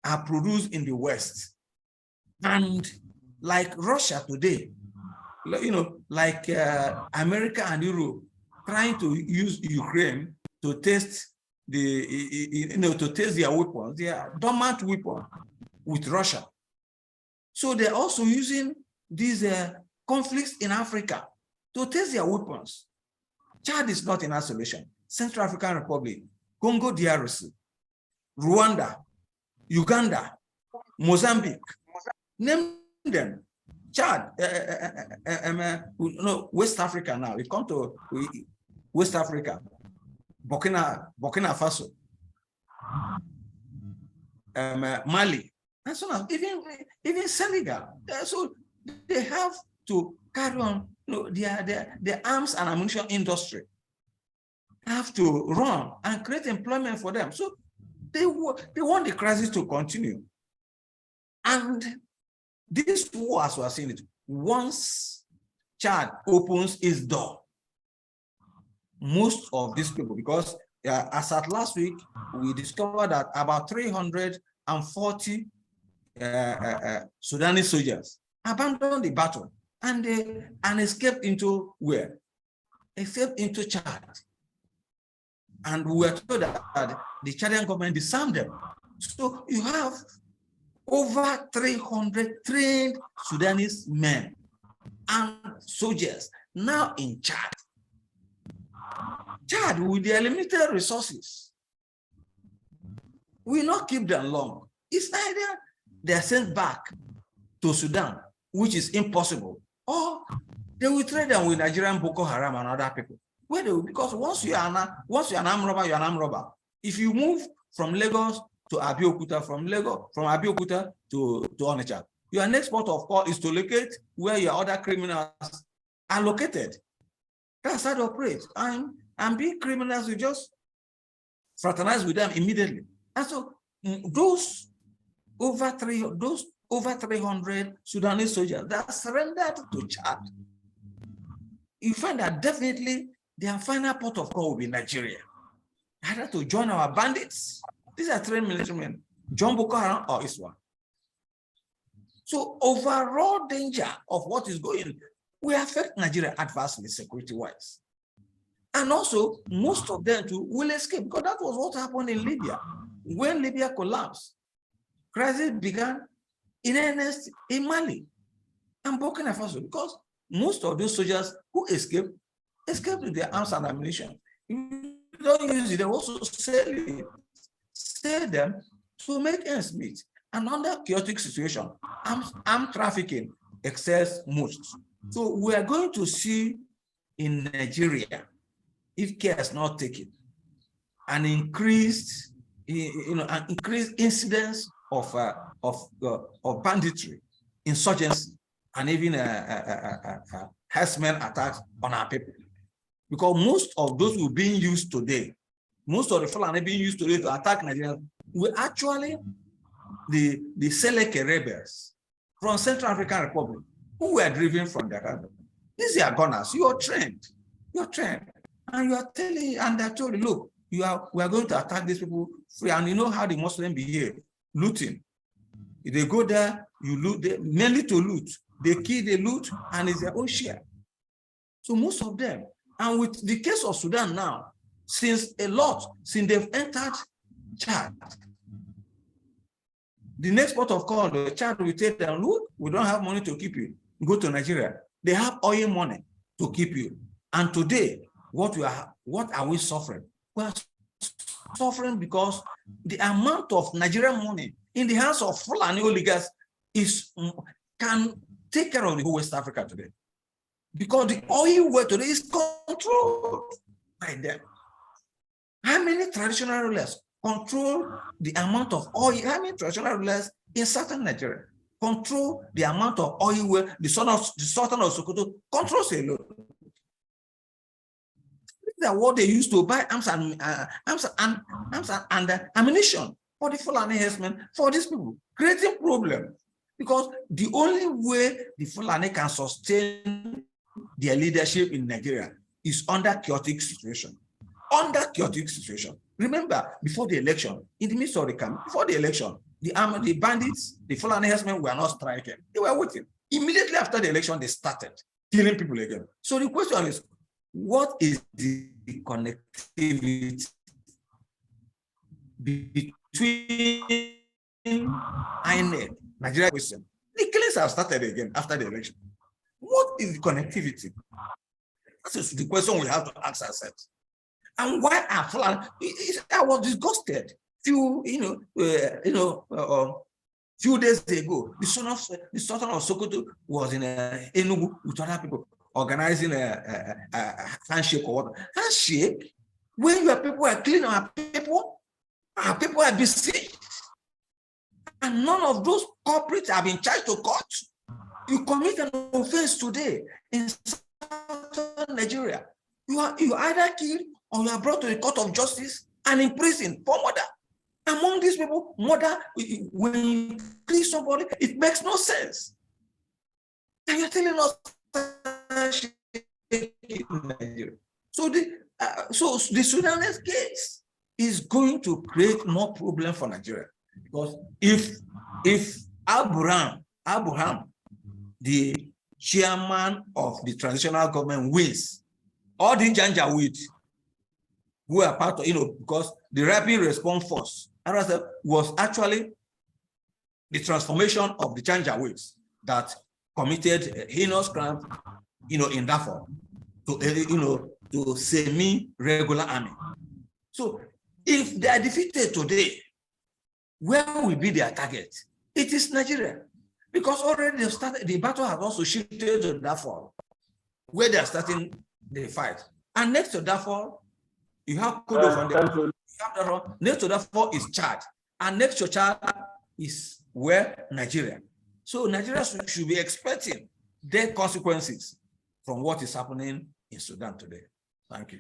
are produced in the West, and like Russia today, like America and Europe trying to use Ukraine to test their weapons, their dormant weapon with Russia. So they're also using these conflicts in Africa to test their weapons. Chad is not in isolation. Central African Republic, Congo DRC, Rwanda, Uganda, Mozambique, name them. Chad, no, West Africa now. We come to West Africa, Burkina Faso, Mali, and so on. Even Senegal. So they have to carry on. The arms and ammunition industry have to run and create employment for them. So they want the crisis to continue. And this war, as we are seeing it, once Chad opens its door, most of these people, because as at last week, we discovered that about 340 Sudanese soldiers abandoned the battle and escaped into where? Escaped into Chad. And we were told that the Chadian government disarmed them. So you have over 300 trained Sudanese men and soldiers now in Chad. Chad, with their limited resources, will not keep them long. It's either they are sent back to Sudan, which is impossible, or they will trade them with Nigerian Boko Haram and other people. Where they will, because once you're an armed robber, you're an armed robber. If you move from Lagos to Abeokuta, from Abeokuta to Onitsha, your next port of call is to locate where your other criminals are located. That's how they operate. And being criminals, you just fraternize with them immediately. And so those over 300 Sudanese soldiers that surrendered to Chad, you find that definitely their final port of call will be Nigeria. Either to join our bandits, these are trained military men, join Boko Haram or Islam. So overall danger of what is going will affect Nigeria adversely security-wise. And also, most of them too will escape, because that was what happened in Libya. When Libya collapsed, crisis began in earnest in Mali and Burkina Faso, because most of those soldiers who escaped with their arms and ammunition. You don't use it, they also sell them to make ends meet. And under chaotic situation, armed trafficking excels most. So we are going to see in Nigeria, if care is not taken, an increased incidence of banditry, insurgency, and even harassment attacks on our people. Because most of those who are being used today, most of the Fulani being used today to attack Nigeria, were actually the Seleke rebels from Central African Republic who were driven from their country. These are gunners. You are trained. And you are telling, and they told you, look, we are going to attack these people free. And you know how the Muslims behave, looting. If they go there, you loot, mainly to loot. They kill, they loot, and it's their own share. So most of them, and with the case of Sudan now, since they've entered Chad, the next port of call, the Chad will tell them, look, we don't have money to keep you. Go to Nigeria. They have oil money to keep you. And today, what are we suffering? We are suffering because the amount of Nigerian money in the hands of Fulani oligarchs can take care of the whole West Africa today. Because the oil well today is controlled by them. How many traditional rulers control the amount of oil? How many traditional rulers in southern Nigeria control the amount of oil well the Sultan of Sokoto controls alone? These are what they used to buy arms and ammunition for the Fulani herdsmen, for these people, creating problem. Because the only way the Fulani can sustain their leadership in Nigeria is under chaotic situation. Under chaotic situation. Remember, before the election, in the midst of the camp, before the election, the bandits, the Fulani herdsmen were not striking. They were waiting. Immediately after the election, they started killing people again. So the question is, what is the connectivity between INEC, Nigeria question? The killings have started again after the election. What is the connectivity? That is the question we have to ask ourselves. And why are Fulani? I was disgusted. Few days ago, the Sultan of Sokoto was in Enugu with other people organizing a handshake or what. Handshake, when your people are clean, our people are besieged. And none of those culprits have been charged to court. You commit an offense today in southern Nigeria. You either killed or you are brought to the court of justice and imprisoned for murder. Among these people, murder, when you kill somebody, it makes no sense. And you're telling us so the Sudanese case is going to create more problem for Nigeria, because if Abraham, the chairman of the transitional government, wins, all the Janjaweed who are part of, because the rapid response force was actually the transformation of the Janjaweeds that committed heinous crimes, in Darfur to semi-regular army. So if they are defeated today, where will be their target? It is Nigeria, because already they've started, the battle has also shifted to Darfur, where they are starting the fight. And next to Darfur, you have Kudu. Next to Darfur is Chad, and next to Chad is where Nigeria. So Nigeria should be expecting their consequences from what is happening in Sudan today. Thank you.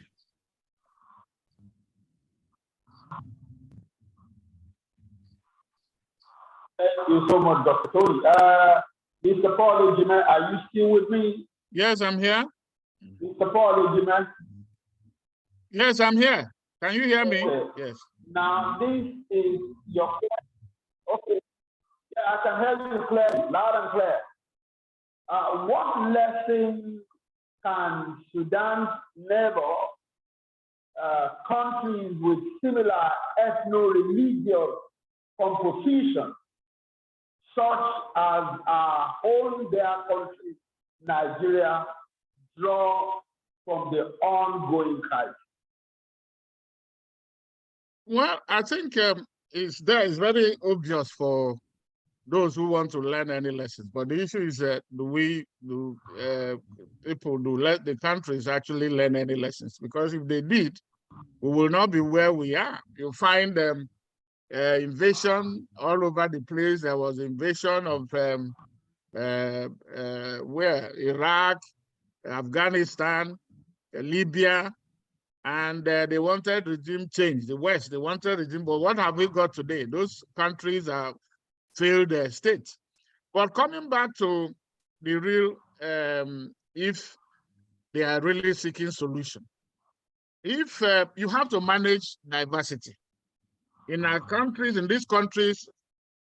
Thank you so much, Dr. Tony. Mr. Paul Ejima, are you still with me? Yes, I'm here. Mr. Paul Ejima? Yes, I'm here. Can you hear me? Okay. Yes. Now, this is your question. Okay. Yeah, I can hear you clearly, loud and clear. What lesson can Sudan's neighbor countries with similar ethno-religious composition, such as our own their country, Nigeria, draw from the ongoing crisis? Well, I think it's very obvious for those who want to learn any lessons. But the issue is that people let the countries actually learn any lessons? Because if they did, we will not be where we are. You'll find invasion all over the place. There was invasion of where? Iraq, Afghanistan, Libya, and they wanted regime change. The West, they wanted regime, but what have we got today? Those countries are failed states. But coming back to the real, if they are really seeking solution, if you have to manage diversity in our countries, in these countries,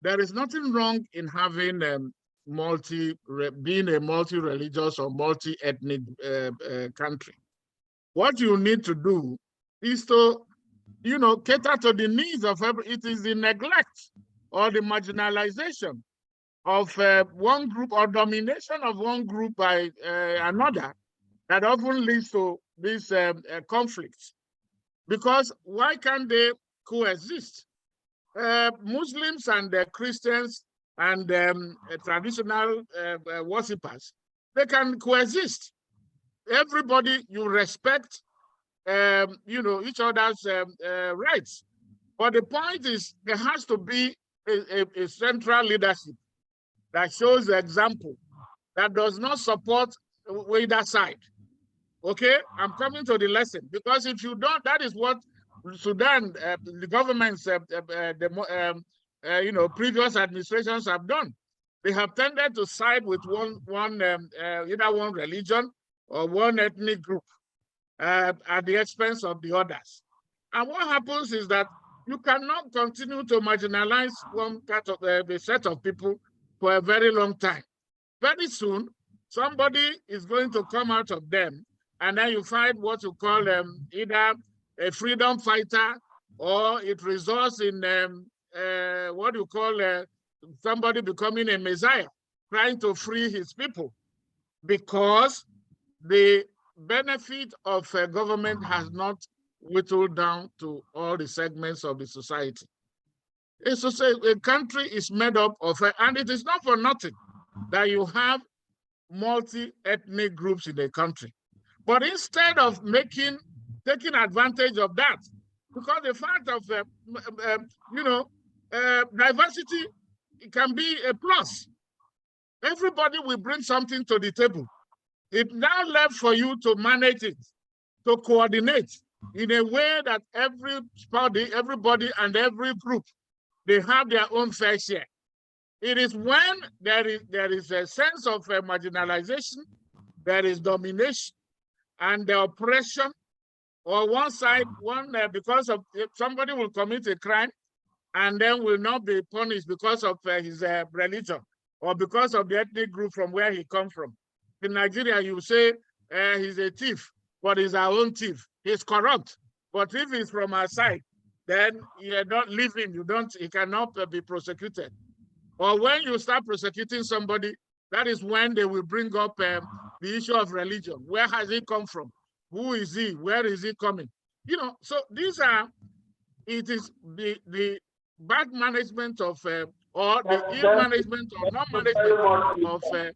there is nothing wrong in having being a multi-religious or multi-ethnic country. What you need to do is to, cater to the needs of it is the neglect or the marginalization of one group or domination of one group by another that often leads to these conflicts. Because why can't they coexist? Muslims and Christians and traditional worshippers, they can coexist. Everybody, you respect, each other's rights. But the point is, there has to be a central leadership that shows the example, that does not support either side. Okay, I'm coming to the lesson, because if you don't, that is what Sudan, the governments, previous administrations have done. They have tended to side with either one religion or one ethnic group at the expense of the others. And what happens is that you cannot continue to marginalize one part of the set of people for a very long time. Very soon, somebody is going to come out of them, and then you find what you call either a freedom fighter, or it results in what you call somebody becoming a messiah, trying to free his people, because the benefit of government has not whittled down to all the segments of the society. A country is made up of, and it is not for nothing that you have multi-ethnic groups in a country. But instead of taking advantage of that, because the fact of, diversity, it can be a plus. Everybody will bring something to the table. It's now left for you to manage it, to coordinate in a way that everybody and every group, they have their own fair share. It is when there is a sense of marginalization, there is domination and the oppression, or one side, because of somebody will commit a crime and then will not be punished because of his religion or because of the ethnic group from where he comes from. In Nigeria, you say he's a thief, but he's our own thief. He's corrupt. But if he's from our side, then you don't leave him. He cannot be prosecuted. Or when you start prosecuting somebody, that is when they will bring up the issue of religion. Where has he come from? Who is he? Where is he coming? So it is the bad management of, or the ill management or non-management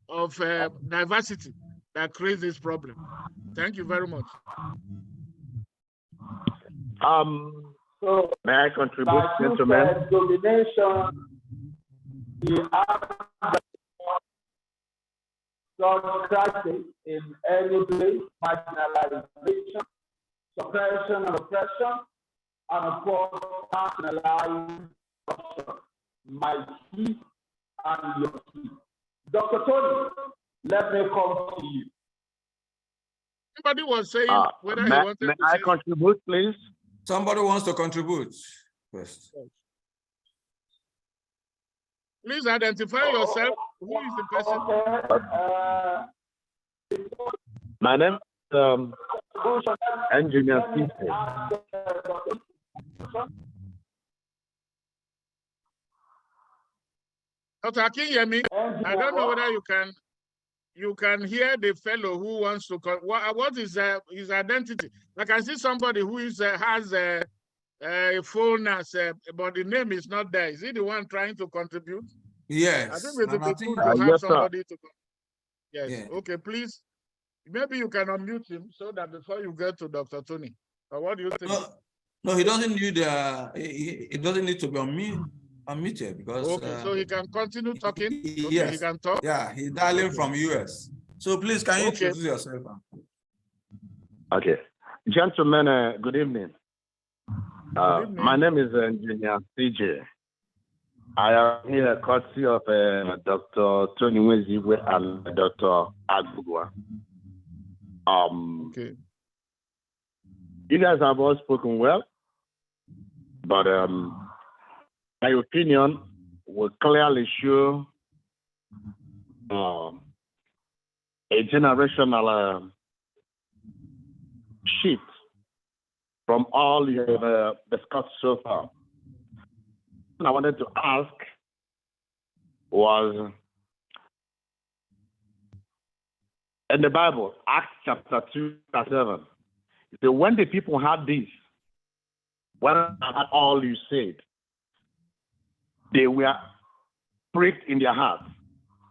of diversity that creates this problem. Thank you very much. So may I contribute, gentlemen? Domination, the crisis in any place, marginalization, suppression and oppression, and of course, personalized oppression, my heat and your heat. Dr. Tony, let me come to you. Somebody was saying whether he wanted may to I say contribute, please? Somebody wants to contribute first. Please identify yourself. Who is the person? My name is Engineer Steve. Dr. Akinyemi, I don't know whether you can hear the fellow who wants to call. What is his identity? I can see somebody who has a phone but the name is not there. Is he the one trying to contribute? Yes. I think it would be good to have yes, somebody to. Yes. Yeah. Okay, please. Maybe you can unmute him so that before you get to Dr. Tony. Or what do you think? No, he doesn't need he doesn't need to be unmuted because Okay, so he can continue talking. Okay, yes, he can talk. Yeah, he's dialing from US. So please, can you introduce yourself? Okay, gentlemen, good evening. My name is Engineer CJ. I am here courtesy of Dr. Tony Weziwe and Dr. Agugwa. Okay. You guys have all spoken well, but my opinion will clearly show a generational shift from all you have discussed so far. What I wanted to ask was, in the Bible, Acts chapter 2, verse 7, it says, when the people heard this, when I heard all you said, they were pricked in their hearts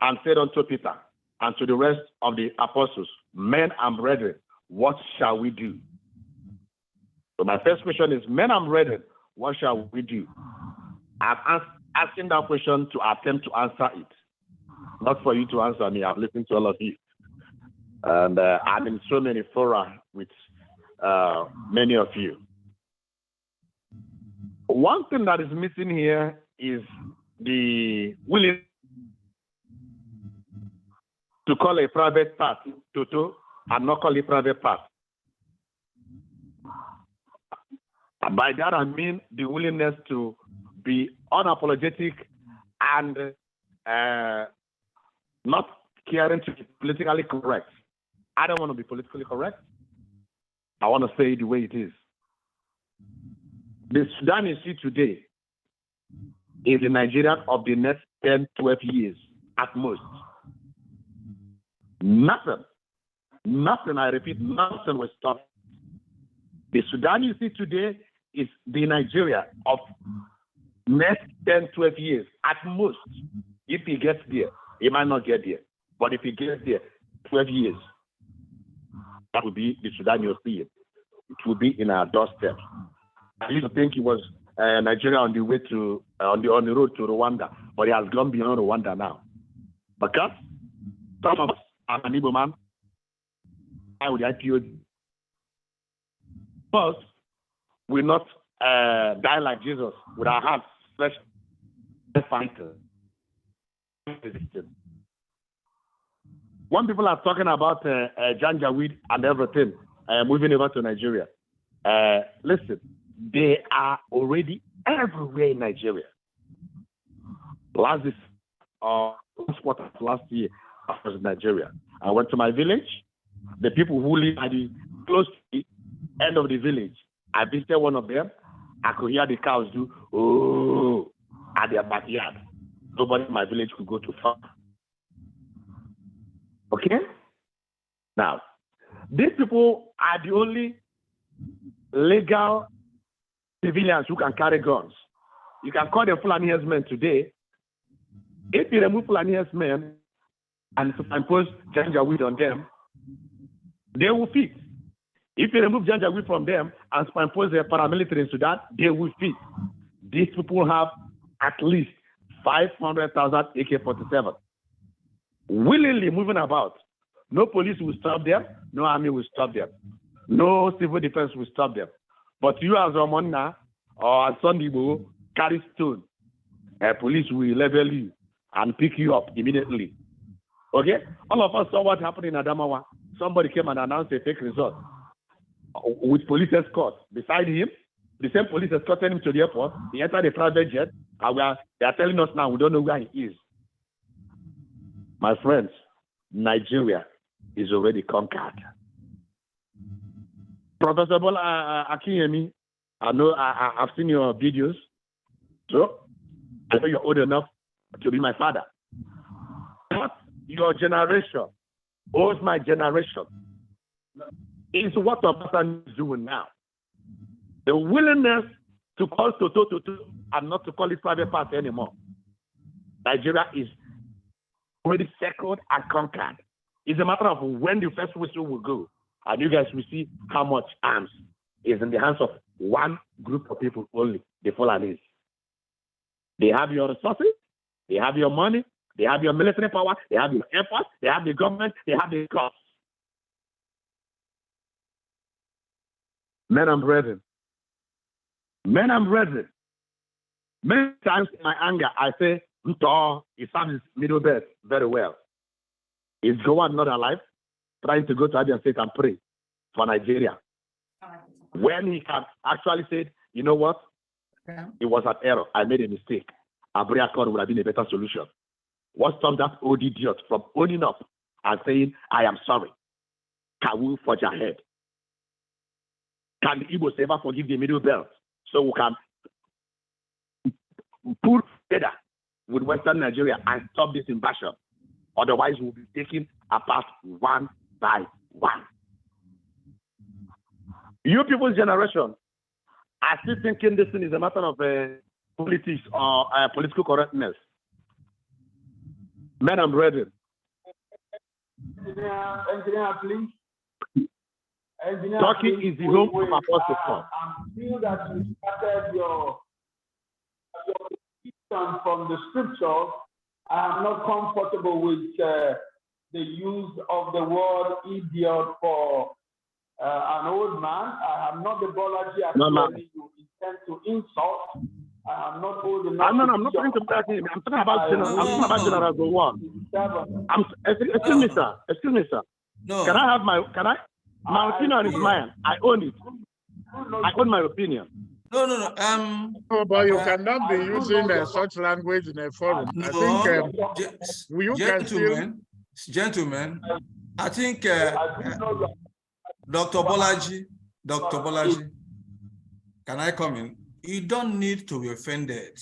and said unto Peter and to the rest of the apostles, men and brethren, what shall we do? So my first question is, men and brethren, what shall we do? I'm asking that question to attempt to answer it. Not for you to answer me. I've listened to all of you. And I'm in so many fora with many of you. One thing that is missing here is the willingness to call a private part Toto and not call it private part. By that I mean the willingness to be unapologetic and not caring to be politically correct. I don't want to be politically correct. I want to say it the way it is. The Sudan you see today is the Nigeria of the next 10, 12 years at most. Nothing Nothing, I repeat, nothing will stop. The Sudan you see today is the Nigeria of next 10, 12 years at most. If he gets there, he might not get there. But if he gets there, 12 years, that will be the Sudan you'll see. It will be in our doorstep. I used to think it was Nigeria on the way to on the road to Rwanda, but it has gone beyond Rwanda now. Because some of us, I'm an Igbo man, I would IPO. First, will not die like Jesus with our hearts fresh fighter. When people are talking about Janjaweed and everything, moving over to Nigeria, listen, they are already everywhere in Nigeria. Last year, I was in Nigeria. I went to my village. The people who live at the close to the end of the village, I visited one of them. I could hear the cows do oh at their backyard. Nobody in my village could go too far. Okay? Now, these people are the only legal civilians who can carry guns. You can call them Fulani herdsmen today. If you remove Fulani herdsmen and impose Janjaweed on them, they will fit. If you remove Janjaweed from them and impose their paramilitary in Sudan, they will fit. These people have at least 500,000 AK-47 willingly moving about. No police will stop them. No army will stop them. No civil defense will stop them. But you as Ramona or Sondibo carry stone, police will level you and pick you up immediately. Okay? All of us saw what happened in Adamawa. Somebody came and announced a fake result with police escort beside him. The same police escorted him to the airport. He entered a private jet, and they are telling us now we don't know where he is. My friends, Nigeria is already conquered. Professor Bola Akinyemi, I know I've seen your videos, so I know you're old enough to be my father. But your generation, owes my generation, is what Obasanjo is doing now. The willingness to call Toto and not to call it private party anymore. Nigeria is already settled and conquered. It's a matter of when the first whistle will go, and you guys will see how much arms is in the hands of one group of people only, the Fulanis. They have your resources, they have your money, they have your military power, they have your air force, they have the government, they have the cops. Men and brethren, many times in my anger, I say, he serves his middle belt very well. Is Gowon not alive? Trying to go to Abia State and pray for Nigeria. When he can actually say, you know what? It was an error. I made a mistake. Abria Accord would have been a better solution. What stopped that old idiot from owning up and saying, I am sorry? Can we forge ahead? Can the Igbos ever forgive the middle belt so we can pull together with Western Nigeria and stop this invasion? Otherwise, we'll be taken apart one by one. You people's generation are still thinking this thing is a matter of politics or political correctness. Men and brethren. Engineer, please. Engineer, Turkey is the home of Apostle Paul. I feel that you started your position from the scripture. I am not comfortable with the use of the word idiot for an old man. I am not the Bolaji you intend to insult. I am not old enough. I'm not talking about him. I'm talking about General Gowon. Excuse me, sir. No. Can I have my opinion is mine. I own it. I own my opinion. No. No, but you cannot be using such language in a forum. No, I think gentlemen, I think Dr. Bolaji, can I come in? You don't need to be offended.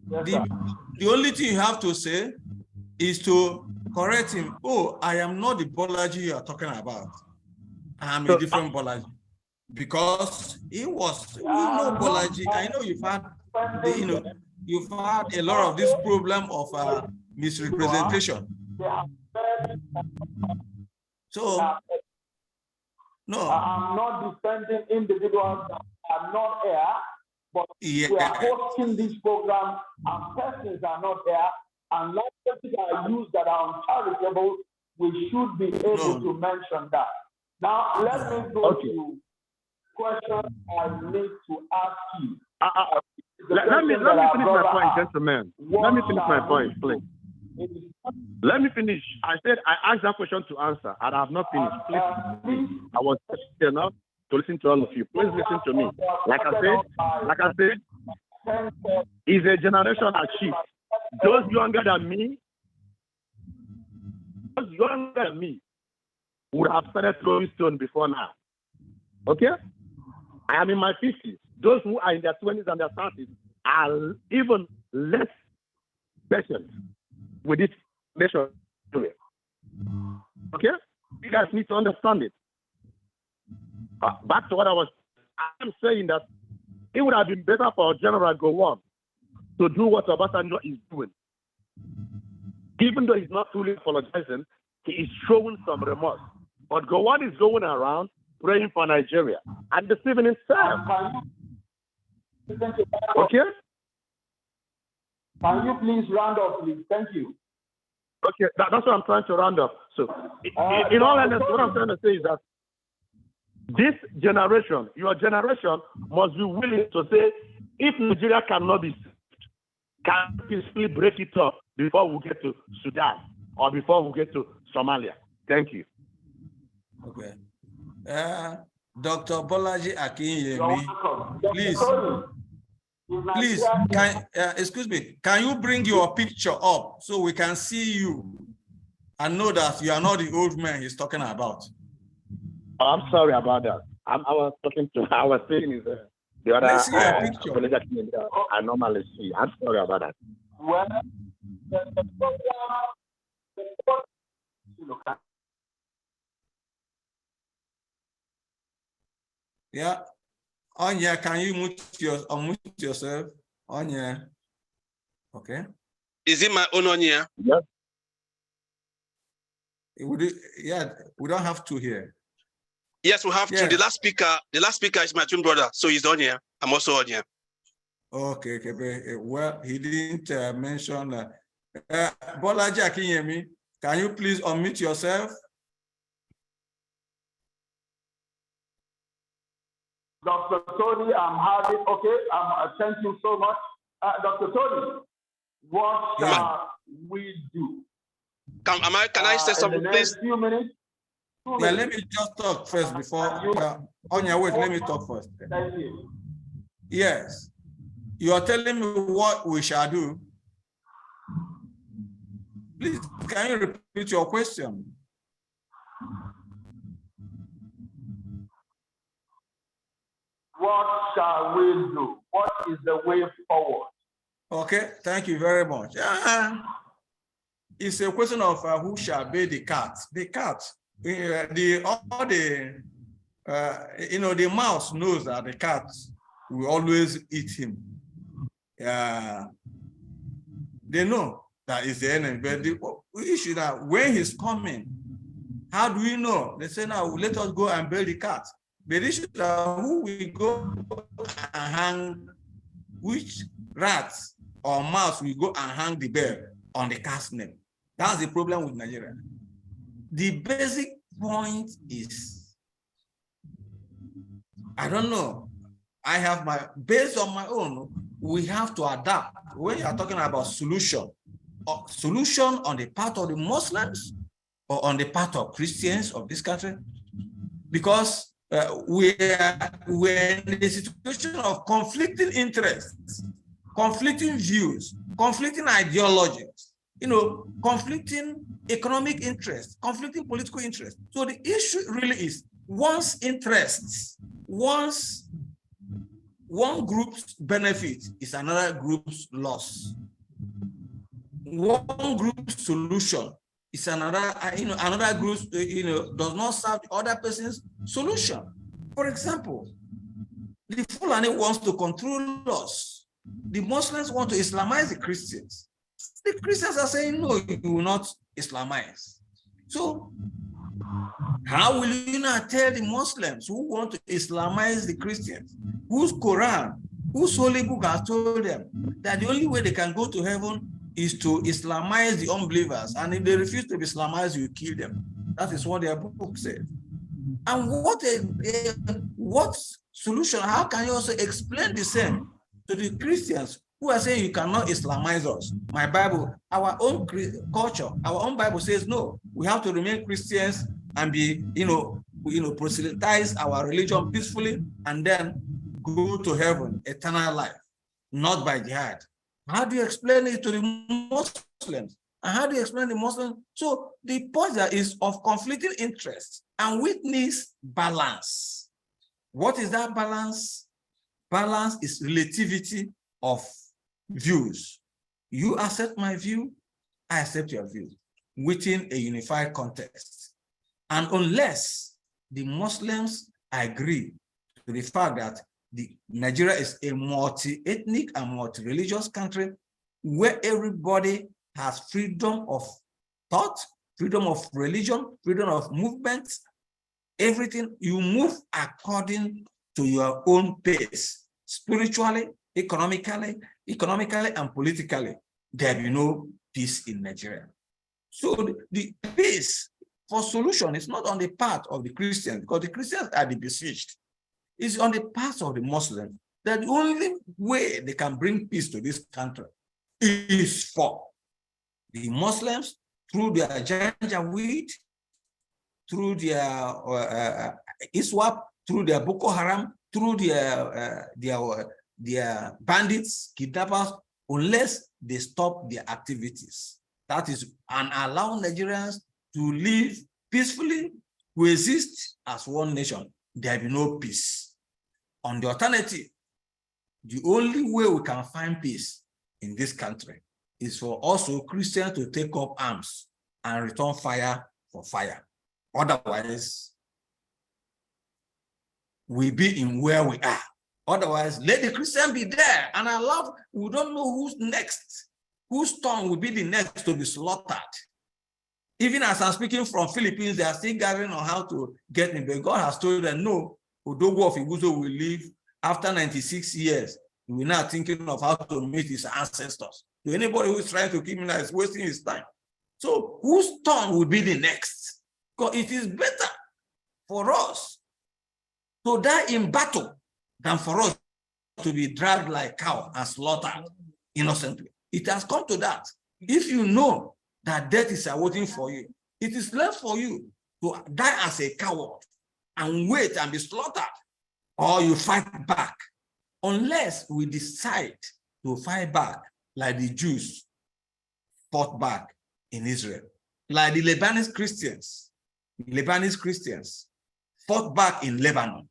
The only thing you have to say is to correct him. Oh, I am not the Bolaji you are talking about. I'm a different Bolaji. Because it was, Bolaji, I know you've had, you've had a lot of this problem of misrepresentation. So, no. I'm not defending individuals that are not here, but we are hosting this program and persons are not here, and languages are used that are uncharitable. We should be able to mention that. Now, let me go to question I need to ask you. Let me finish my point, gentlemen. Let me finish my point, please. Let me finish. I said I asked that question to answer, and I have not finished. Please, I was enough to listen to all of you. Please listen to me. Like I said, is a generation achieved. Those younger than me would have started throwing stone before now. Okay? I am in my 50s. Those who are in their 20s and their 30s are even less patient with this nation. Okay? You guys need to understand it. Back to what I'm saying that it would have been better for General Gowon to do what Obasanjo is doing. Even though he's not fully apologizing, he is showing some remorse. But Gowon is going around praying for Nigeria and deceiving himself. Okay? Can you please round up, please? Thank you. Okay, that's what I'm trying to round up. So, in all honesty, what I'm trying to say is that this generation, your generation, must be willing to say, if Nigeria cannot be saved, can we peacefully break it up before we get to Sudan or before we get to Somalia? Thank you. Okay. Dr. Bolaji Akinyemi, please, excuse me, can you bring your picture up so we can see you and know that you are not the old man he's talking about? Oh, I'm sorry about that. I was saying is the other picture I normally see. I'm sorry about that. Well, yeah. Anya, can you unmute yourself? Anya. Okay. Is it my own Anya? Yes. Yeah, we don't have to here. Yes, we have to. The last speaker is my twin brother, so he's on here. I'm also on here. Okay. Well, he didn't mention. Bolaji Akinyemi, can you please unmute yourself? Dr. Tony, I'm having, okay, thank you so much. Dr. Tony, what shall we do? Can I say something, please? Few minutes. Yeah, let me just talk first before. On your way, let me talk first. Thank you. Yes. You are telling me what we shall do. Please, can you repeat your question? What shall we do? What is the way forward? Okay, thank you very much. It's a question of who shall be the cat. The cat, the mouse knows that the cat will always eat him. They know that is the enemy, but the issue that when he's coming, how do we know? They say, now let us go and bury the cat. But the issue is who will go and hang, which rats or mouse will go and hang the bear on the cat's name. That's the problem with Nigeria. The basic point is, I don't know. I have based on my own, we have to adapt. When you are talking about solution on the part of the Muslims or on the part of Christians of this country, because we're in a situation of conflicting interests, conflicting views, conflicting ideologies, conflicting economic interests, conflicting political interests. So the issue really is one's interests, one group's benefit is another group's loss. One group's solution it's another, another group, does not serve the other person's solution. For example, the Fulani wants to control us. The Muslims want to Islamize the Christians. The Christians are saying, no, you will not Islamize. So how will you not tell the Muslims who want to Islamize the Christians, whose Quran, whose holy book has told them that the only way they can go to heaven is to Islamize the unbelievers, and if they refuse to be Islamized, you kill them. That is what their book said. And what solution? How can you also explain the same to the Christians who are saying you cannot Islamize us? My Bible, our own culture, our own Bible says no. We have to remain Christians and be, proselytize our religion peacefully and then go to heaven, eternal life, not by jihad. How do you explain it to the Muslims? And how do you explain the Muslims? So the point there is of conflicting interests, and we need balance. What is that balance? Balance is relativity of views. You accept my view, I accept your view within a unified context. And unless the Muslims agree to the fact that Nigeria is a multi-ethnic and multi-religious country where everybody has freedom of thought, freedom of religion, freedom of movement, everything, you move according to your own pace, spiritually, economically, and politically. There will be no peace in Nigeria. So the peace for solution is not on the part of the Christians, because the Christians are the besieged. It's on the part of the Muslims that the only way they can bring peace to this country is for the Muslims through their Janjaweed, through their ISWAP, through their Boko Haram, through their bandits, kidnappers, unless they stop their activities. That is, and allow Nigerians to live peacefully, coexist as one nation. There will be no peace. On the alternative, the only way we can find peace in this country is for also Christians to take up arms and return fire for fire. Otherwise, we'll be in where we are. Otherwise, let the Christian be there and allow, we don't know who's next, whose turn will be the next to be slaughtered. Even as I'm speaking from Philippines, they are still gathering on how to get me, but God has told them, no, Odogo of Iguzo will live after 96 years. We're now thinking of how to meet his ancestors. So anybody who is trying to kill me now is wasting his time. So whose turn will be the next? Because it is better for us to die in battle than for us to be dragged like cow and slaughtered innocently. It has come to that. If you know that death is awaiting for you, it is left for you to die as a coward and wait and be slaughtered, or you fight back. Unless we decide to fight back like the Jews fought back in Israel, like the Lebanese Christians fought back in Lebanon,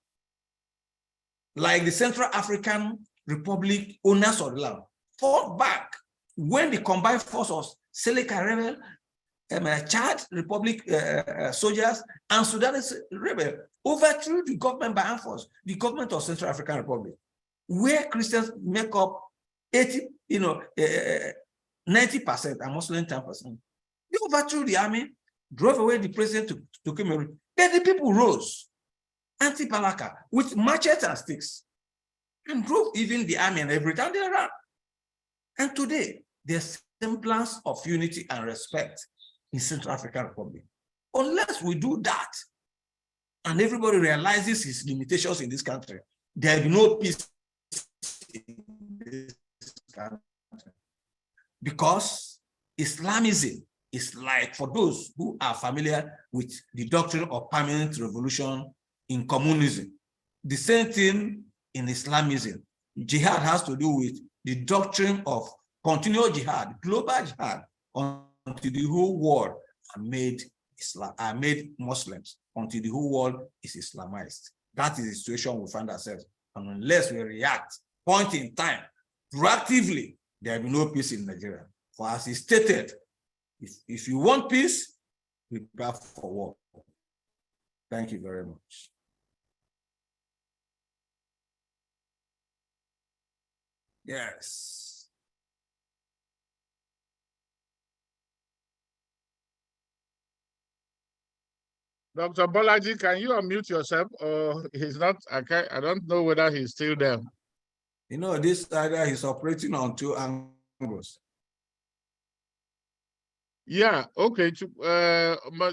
like the Central African Republic owners of the land fought back when the combined force of Seleka rebel, Chad Republic soldiers, and Sudanese rebel overthrew the government by force, the government of Central African Republic, where Christians make up 90% and Muslims 10%. They overthrew the army, drove away the president to Cameroon. Then the people rose, anti-Balaka, with machetes and sticks, and drove even the army and everything. They ran. And today, there's semblance of unity and respect in Central African Republic. Unless we do that, and everybody realizes his limitations in this country, there will be no peace in this country. Because Islamism is like, for those who are familiar with the doctrine of permanent revolution in communism, the same thing in Islamism. Jihad has to do with the doctrine of continual jihad, global jihad, until the whole world are made Muslims, until the whole world is Islamized. That is the situation we find ourselves. And unless we react, point in time, proactively, there will be no peace in Nigeria. For as he stated, if you want peace, prepare for war. Thank you very much. Yes. Dr. Bolaji, can you unmute yourself? Or he's not, I don't know whether he's still there. You know, this idea is operating on two angles. Yeah, okay.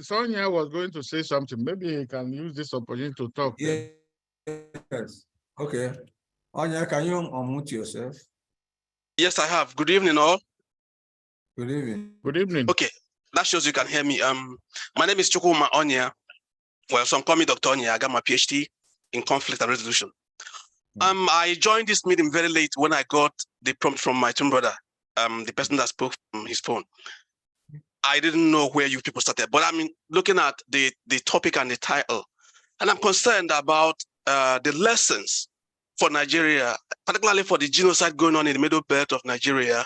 Sonia was going to say something. Maybe he can use this opportunity to talk. Yes. Okay. Anya, can you unmute yourself? Yes, I have. Good evening, all. Good evening. Good evening. Okay, that shows you can hear me. My name is Chukwuma Onya. Well, some call me Dr. Onya. I got my PhD in conflict and resolution. I joined this meeting very late when I got the prompt from my twin brother, the person that spoke from his phone. I didn't know where you people started, but I mean, looking at the topic and the title, and I'm concerned about the lessons for Nigeria, particularly for the genocide going on in the middle belt of Nigeria,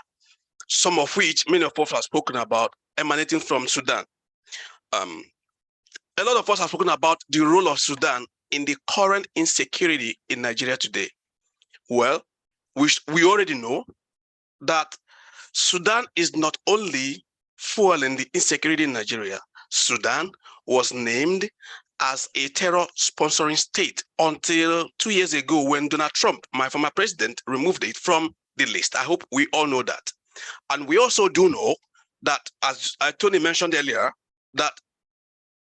some of which many of us have spoken about, emanating from Sudan. A lot of us have spoken about the role of Sudan in the current insecurity in Nigeria today. Well, we already know that Sudan is not only fueling the insecurity in Nigeria. Sudan was named as a terror sponsoring state until 2 years ago when Donald Trump, my former president, removed it from the list. I hope we all know that. And we also do know that, as Tony mentioned earlier, that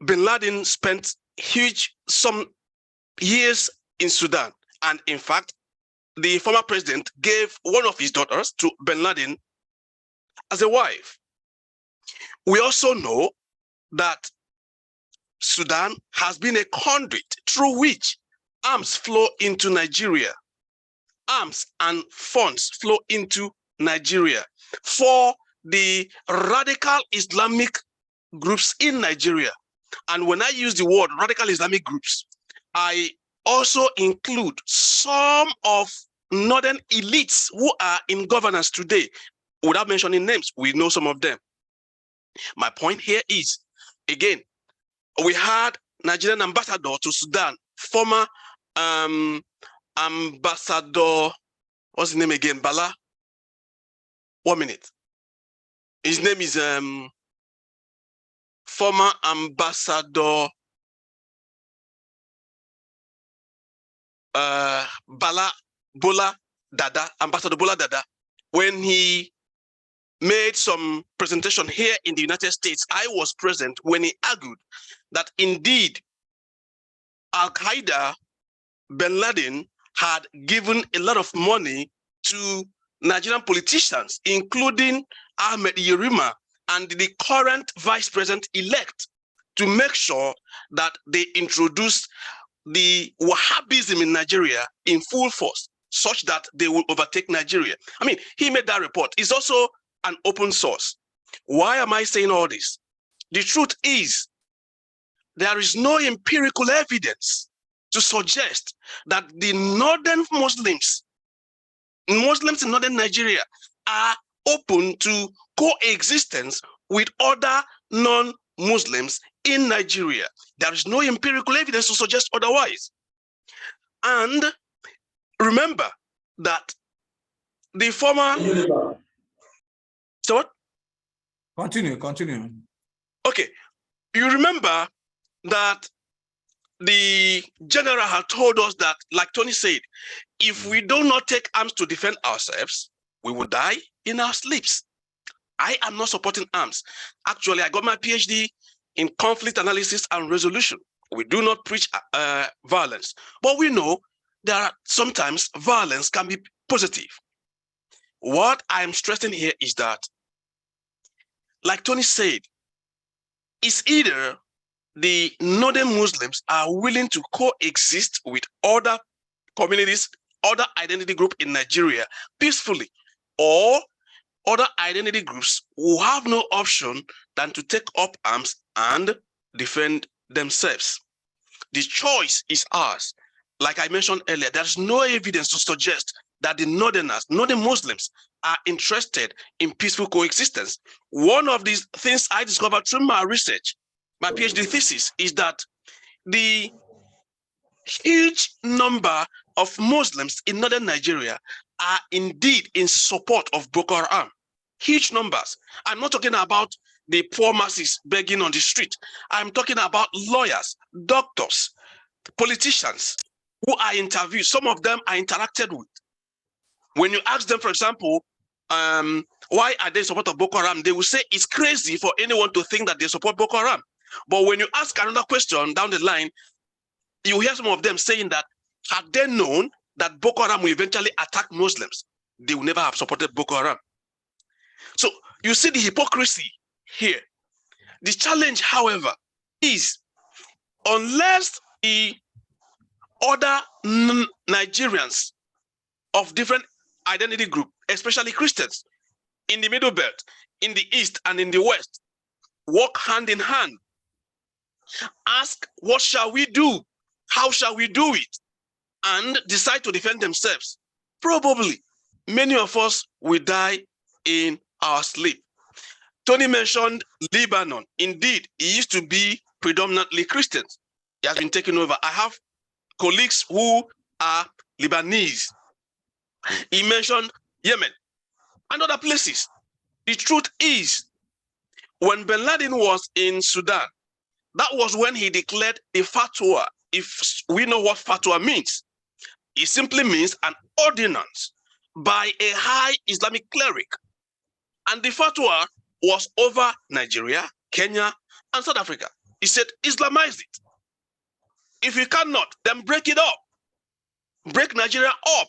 Bin Laden spent some years in Sudan. And in fact, the former president gave one of his daughters to Bin Laden as a wife. We also know that Sudan has been a conduit through which arms flow into Nigeria. Arms and funds flow into Nigeria for the radical Islamic groups in Nigeria. And when I use the word radical Islamic groups, I also include some of northern elites who are in governance today. Without mentioning names, we know some of them. My point here is, again, we had Nigerian ambassador to Sudan, former ambassador, what's his name again? Bala? 1 minute. His name is former ambassador Bola Dada, Ambassador Bola Dada, when he made some presentation here in the United States. I was present when he argued that indeed Al-Qaeda, Bin Laden, had given a lot of money to Nigerian politicians, including Ahmed Yerima and the current vice president-elect, to make sure that they introduced the Wahhabism in Nigeria in full force, such that they will overtake Nigeria. I mean, he made that report. It's also an open source. Why am I saying all this? The truth is, there is no empirical evidence to suggest that the northern Muslims in northern Nigeria are open to coexistence with other non-Muslims in Nigeria. There is no empirical evidence to suggest otherwise. And remember that the former... So what? Continue. Okay. You remember that the general had told us that, like Tony said, if we do not take arms to defend ourselves, we will die in our sleeps. I am not supporting arms. Actually, I got my PhD in conflict analysis and resolution. We do not preach violence, but we know that sometimes violence can be positive. What I'm stressing here is that, like Tony said, it's either the northern Muslims are willing to coexist with other communities, other identity group in Nigeria peacefully, or other identity groups who have no option than to take up arms and defend themselves. The choice is ours. Like I mentioned earlier, there's no evidence to suggest that the northern Muslims are interested in peaceful coexistence. One of these things I discovered through my research my PhD thesis is that the huge number of Muslims in northern Nigeria are indeed in support of Boko Haram. Huge numbers. I'm not talking about the poor masses begging on the street. I'm talking about lawyers, doctors, politicians who are interviewed. Some of them are interacted with. When you ask them, for example, why are they in support of Boko Haram? They will say it's crazy for anyone to think that they support Boko Haram. But when you ask another question down the line, you hear some of them saying that had they known that Boko Haram will eventually attack Muslims, they would never have supported Boko Haram. So you see the hypocrisy here. The challenge, however, is unless the other Nigerians of different identity group, especially Christians, in the Middle Belt, in the East and in the West, work hand in hand, ask, what shall we do? How shall we do it? And decide to defend themselves. Probably many of us will die in our sleep. Tony mentioned Lebanon. Indeed, it used to be predominantly Christians. It has been taken over. I have colleagues who are Lebanese. He mentioned Yemen and other places. The truth is, when bin Laden was in Sudan, that was when he declared a fatwa. If we know what fatwa means, it simply means an ordinance by a high Islamic cleric. And the fatwa was over Nigeria, Kenya, and South Africa. He said, Islamize it. If you cannot, then break it up. Break Nigeria up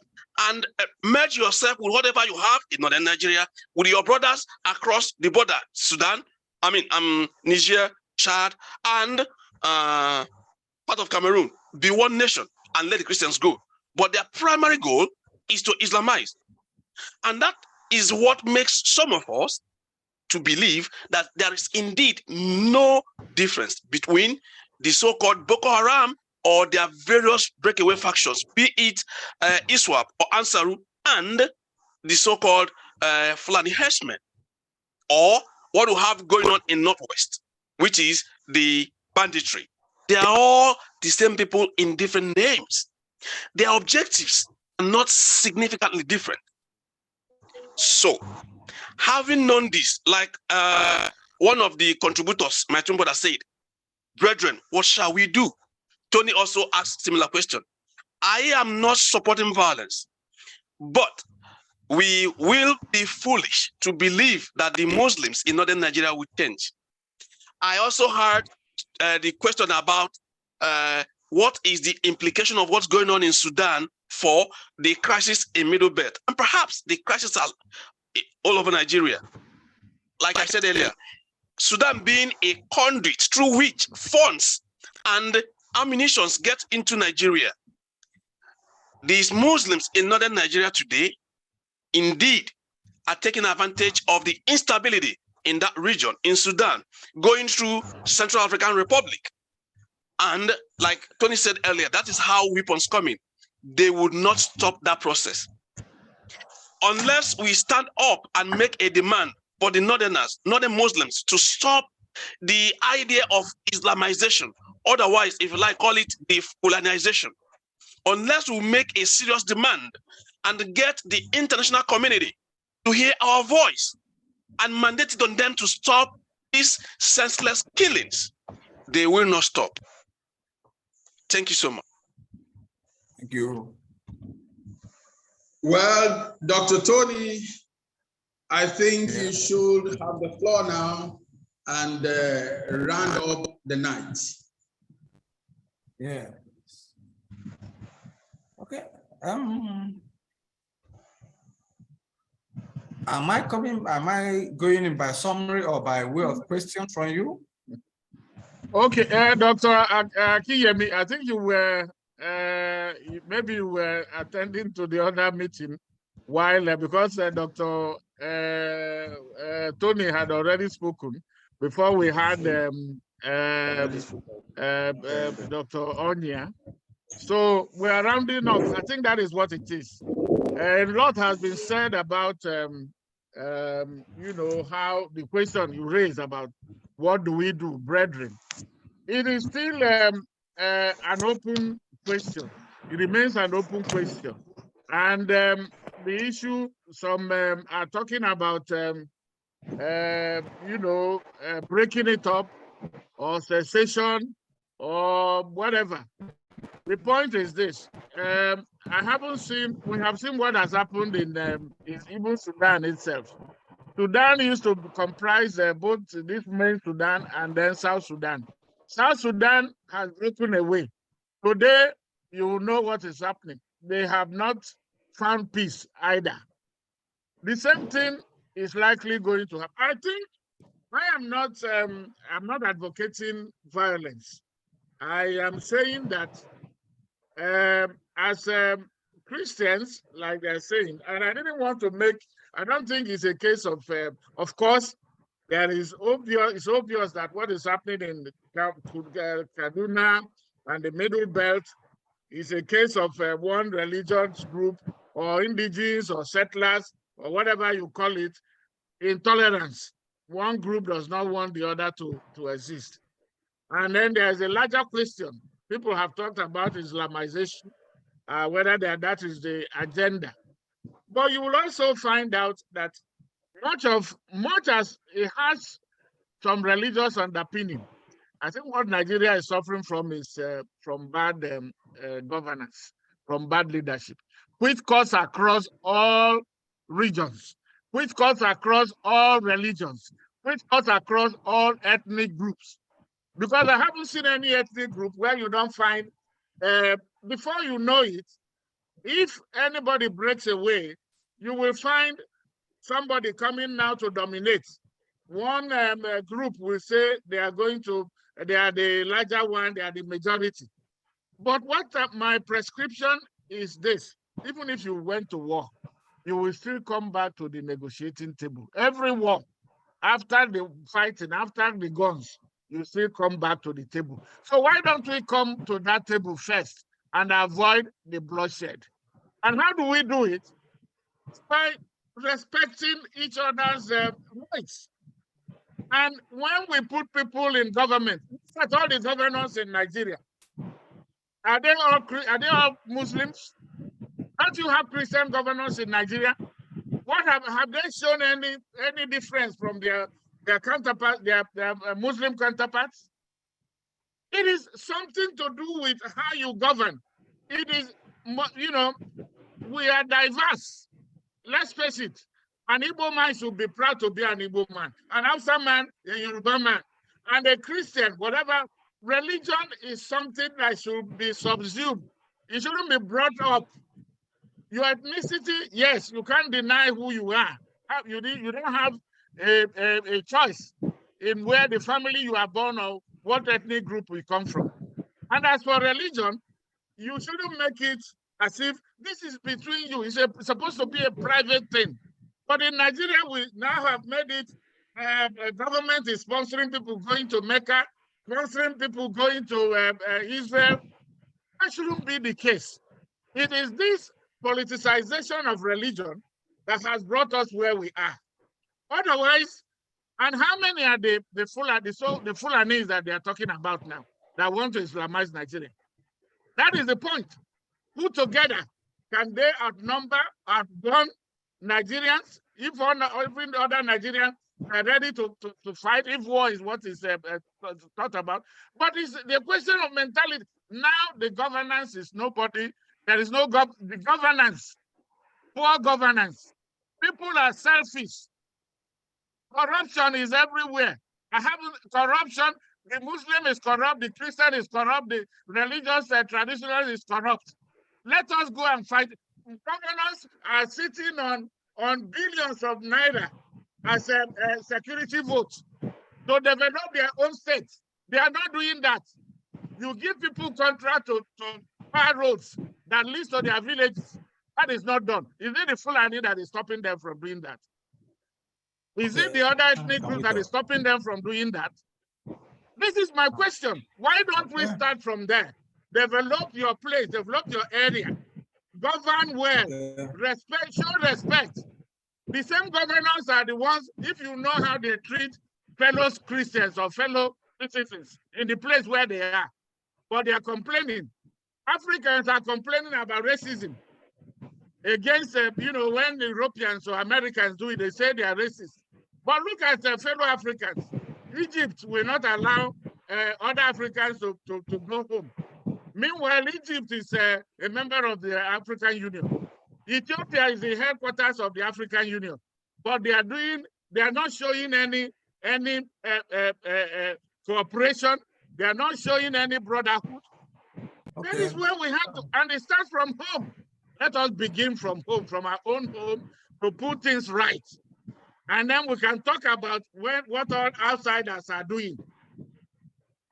and merge yourself with whatever you have in northern Nigeria, with your brothers across the border, Sudan, Niger, Chad, and part of Cameroon. Be one nation and let the Christians go. But their primary goal is to Islamize. And that is what makes some of us to believe that there is indeed no difference between the so-called Boko Haram or their various breakaway factions, be it ISWAP or Ansaru, and the so-called Fulani herdsmen, or what we have going on in Northwest, which is the banditry. They are all the same people in different names. Their objectives are not significantly different. So, having known this, like one of the contributors, my twin brother, said, brethren, what shall we do? Tony also asked similar question. I am not supporting violence, but we will be foolish to believe that the Muslims in northern Nigeria will change. I also heard the question about what is the implication of what's going on in Sudan for the crisis in Middle Belt, and perhaps the crisis are all over Nigeria. Like I said earlier, Sudan being a conduit through which funds and ammunitions get into Nigeria. These Muslims in northern Nigeria today indeed are taking advantage of the instability in that region, in Sudan, going through Central African Republic. And like Tony said earlier, that is how weapons come in. They would not stop that process. Unless we stand up and make a demand for the northerners, northern Muslims, to stop the idea of Islamization, otherwise, if you like, call it the Fulanization. Unless we make a serious demand and get the international community to hear our voice and mandate it on them to stop these senseless killings, they will not stop. Thank you so much. Thank you. Well, Dr. Tony, I think you should have the floor now and round up the night. Yeah. Okay. Am I going in by summary or by way of question from you? Okay, Dr. Akiyemi, I think you were maybe you were attending to the other meeting while because Dr. Tony had already spoken before we had Dr. Onya. So we are rounding up. I think that is what it is. A lot has been said about you know, how the question you raised about What do we do, brethren? It is still an open question. It remains an open question. And the issue, some are talking about, breaking it up or cessation or whatever. The point is this. we have seen what has happened in even Sudan itself. Sudan used to comprise both this main Sudan and then South Sudan. South Sudan has broken away. Today, you know what is happening. They have not found peace either. The same thing is likely going to happen. I think I'm not advocating violence. I am saying that as Christians, like they're saying, and I didn't want to make, I don't think it's a case of course, it's obvious that what is happening in Kaduna and the Middle Belt is a case of one religious group or indigenous or settlers or whatever you call it, intolerance. One group does not want the other to exist. And then there's a larger question. People have talked about Islamization, whether that is the agenda. But you will also find out that much as it has some religious underpinning, I think what Nigeria is suffering from is from bad governance, from bad leadership, which cuts across all regions, which cuts across all religions, which cuts across all ethnic groups. Because I haven't seen any ethnic group where you don't find, before you know it, if anybody breaks away, you will find somebody coming now to dominate. One group will say they are the larger one, they are the majority. But what my prescription is this: even if you went to war, you will still come back to the negotiating table. Every war, after the fighting, after the guns, you still come back to the table. So why don't we come to that table first and avoid the bloodshed? And how do we do it? By respecting each other's rights. And when we put people in government, look at all the governors in Nigeria. Are they all Muslims? Don't you have Christian governors in Nigeria? What have they shown any difference from their counterparts, their Muslim counterparts? It is something to do with how you govern. It is, we are diverse. Let's face it. An Igbo man should be proud to be an Igbo man. An Hausa man, a Yoruba man. And a Christian, whatever, religion is something that should be subsumed. It shouldn't be brought up. Your ethnicity, yes, you can't deny who you are. You don't have a choice in where the family you are born or what ethnic group we come from. And as for religion, you shouldn't make it as if this is between you. It's supposed to be a private thing. But in Nigeria, we now have made it, the government is sponsoring people going to Mecca, sponsoring people going to Israel. That shouldn't be the case. It is this politicization of religion that has brought us where we are. Otherwise, and how many are the Fulani that they are talking about now that want to Islamize Nigeria? That is the point. Put together, can they outgun Nigerians? If every other Nigerian are ready to fight, if war is what is thought about. But it's the question of mentality. Now the governance is nobody. There is no the governance, poor governance. People are selfish. Corruption is everywhere. Corruption. The Muslim is corrupt. The Christian is corrupt. The religious traditionalist is corrupt. Let us go and fight. Governors are sitting on billions of naira as a security votes to develop their own states. They are not doing that. You give people contract to power roads that leads to their villages. That is not done. Is it the Fulani that is stopping them from doing that? Is it the other ethnic group that is stopping them from doing that? This is my question. Why don't we start from there? Develop your place, develop your area, govern well, show respect. The same governors are the ones, if you know how they treat fellow Christians or fellow citizens in the place where they are, but they are complaining. Africans are complaining about racism against, when Europeans or Americans do it, they say they are racist. But look at fellow Africans. Egypt will not allow other Africans to go home. Meanwhile, Egypt is a member of the African Union. Ethiopia is the headquarters of the African Union, but they are not showing any cooperation. They are not showing any brotherhood. Okay. That is where we have to, and it starts from home. Let us begin from home, from our own home, to put things right. And then we can talk about what all outsiders are doing.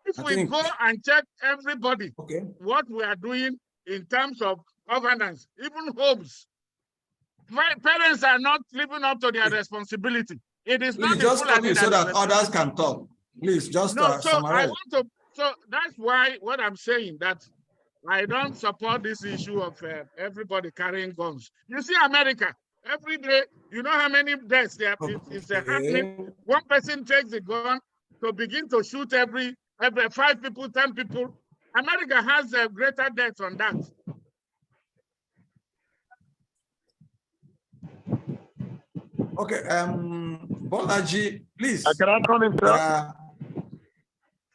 If we go and check everybody, what we are doing in terms of governance, even homes, parents are not living up to their responsibility. It is not just Fulani so that others can talk. Please, just summarize. So that's why what I'm saying, that I don't support this issue of everybody carrying guns. You see, America, every day, you know how many deaths there is happening. One person takes the gun to begin to shoot every 5 people, 10 people. America has a greater deaths on that. Okay, Bolaji, please. Can I come in, sir?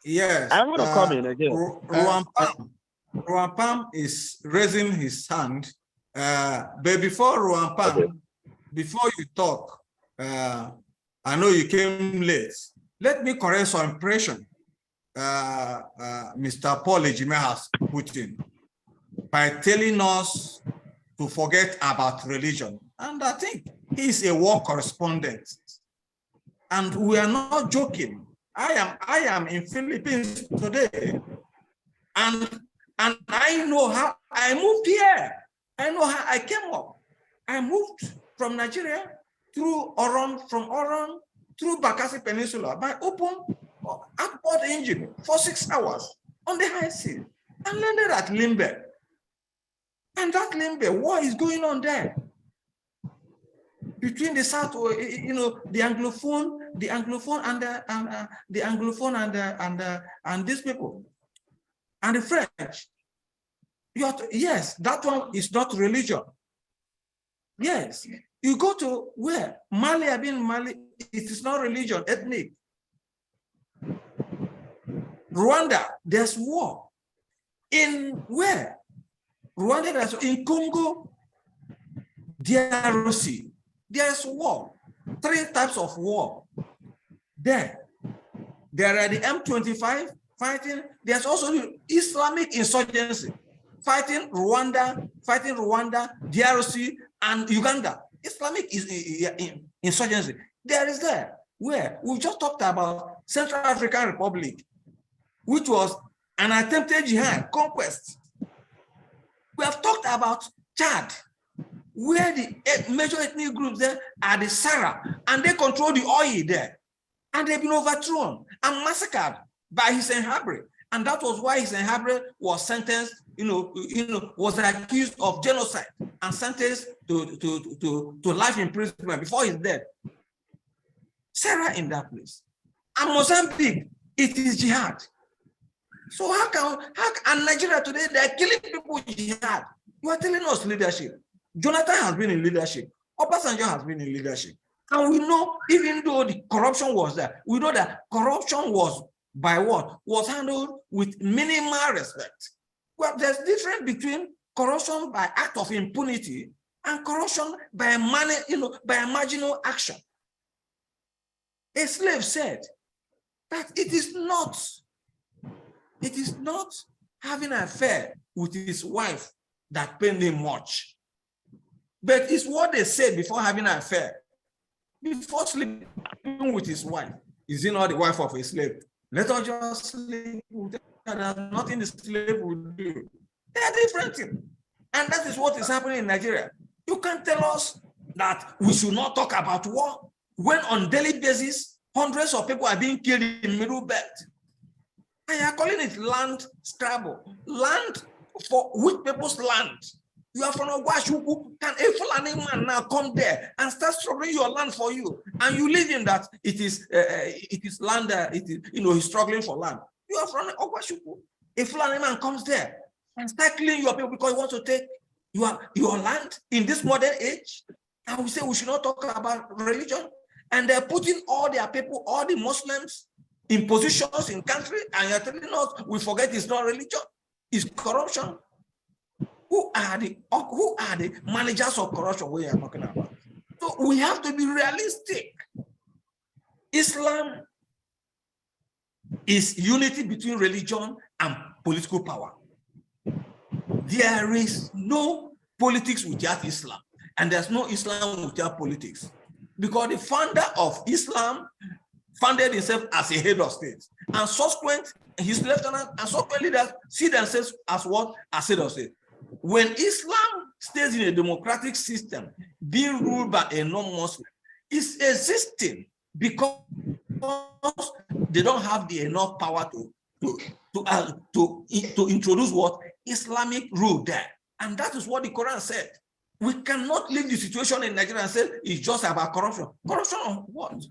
Yes. I want to come in again. Ruampam is raising his hand. But before Ruampam, before you talk, I know you came late. Let me correct some impression Mr. Paul Ejime has put in by telling us to forget about religion. And I think he's a war correspondent. And we are not joking. I am in Philippines today. And I know how I moved here. I know how I came up. I moved from Nigeria through Oron, from Oron through Bakassi Peninsula by open outboard engine for 6 hours on the high sea and landed at Limbe. And that Limbe, what is going on there? Between the South, the Anglophone and these people, and the French. Yes, that one is not religion. Yes, you go to where? Mali, it is not religion, ethnic. Rwanda, there's war. In where? Rwanda, there's in Congo, DRC, there's war. 3 types of war. There are the M25 fighting. There's also the Islamic insurgency fighting Rwanda, DRC, and Uganda. Islamic insurgency. There is there. Where? We just talked about Central African Republic, which was an attempted jihad conquest. We have talked about Chad, where the major ethnic groups there are the Sara, and they control the oil there. And they've been overthrown and massacred by Hissène Habré. And that was why Hissène Habré was sentenced, was accused of genocide and sentenced to life imprisonment before his death. Sarah in that place. And Mozambique, it is jihad. So how and Nigeria today, they're killing people with jihad. You are telling us leadership. Jonathan has been in leadership. Obasanjo has been in leadership. And we know, even though the corruption was there, we know that corruption was by what? Was handled with minimal respect. Well, there's difference between corruption by act of impunity and corruption by by marginal action. A slave said that it is not having an affair with his wife that pained him much, but it's what they said before having an affair, before sleeping with his wife. Is he not the wife of a slave? Let us just sleep with her. Nothing the slave will do. They are different things. And that is what is happening in Nigeria. You can't tell us that we should not talk about war when on daily basis, hundreds of people are being killed in Middle Belt. And you are calling it land scrabble. Land for which people's land? You are from Ogwashuku. Can a Fulani man now come there and start struggling your land for you? And you leave him that it is land, he's struggling for land. You are from Ogwashuku. A Fulani man comes there and start killing your people because he wants to take your land in this modern age. And we say we should not talk about religion. And they're putting all their people, all the Muslims, in positions in country, and you're telling us we forget it's not religion, it's corruption. Who are the managers of corruption we are talking about? So we have to be realistic. Islam is unity between religion and political power. There is no politics without Islam, and there's no Islam without politics. Because the founder of Islam founded himself as a head of state, and subsequent his lieutenant and subsequent leaders see themselves as what? As head of state. When Islam stays in a democratic system, being ruled by a non-Muslim, is existing because they don't have the enough power to introduce what? Islamic rule there. And that is what the Quran said. We cannot leave the situation in Nigeria and say it's just about corruption. Corruption on what?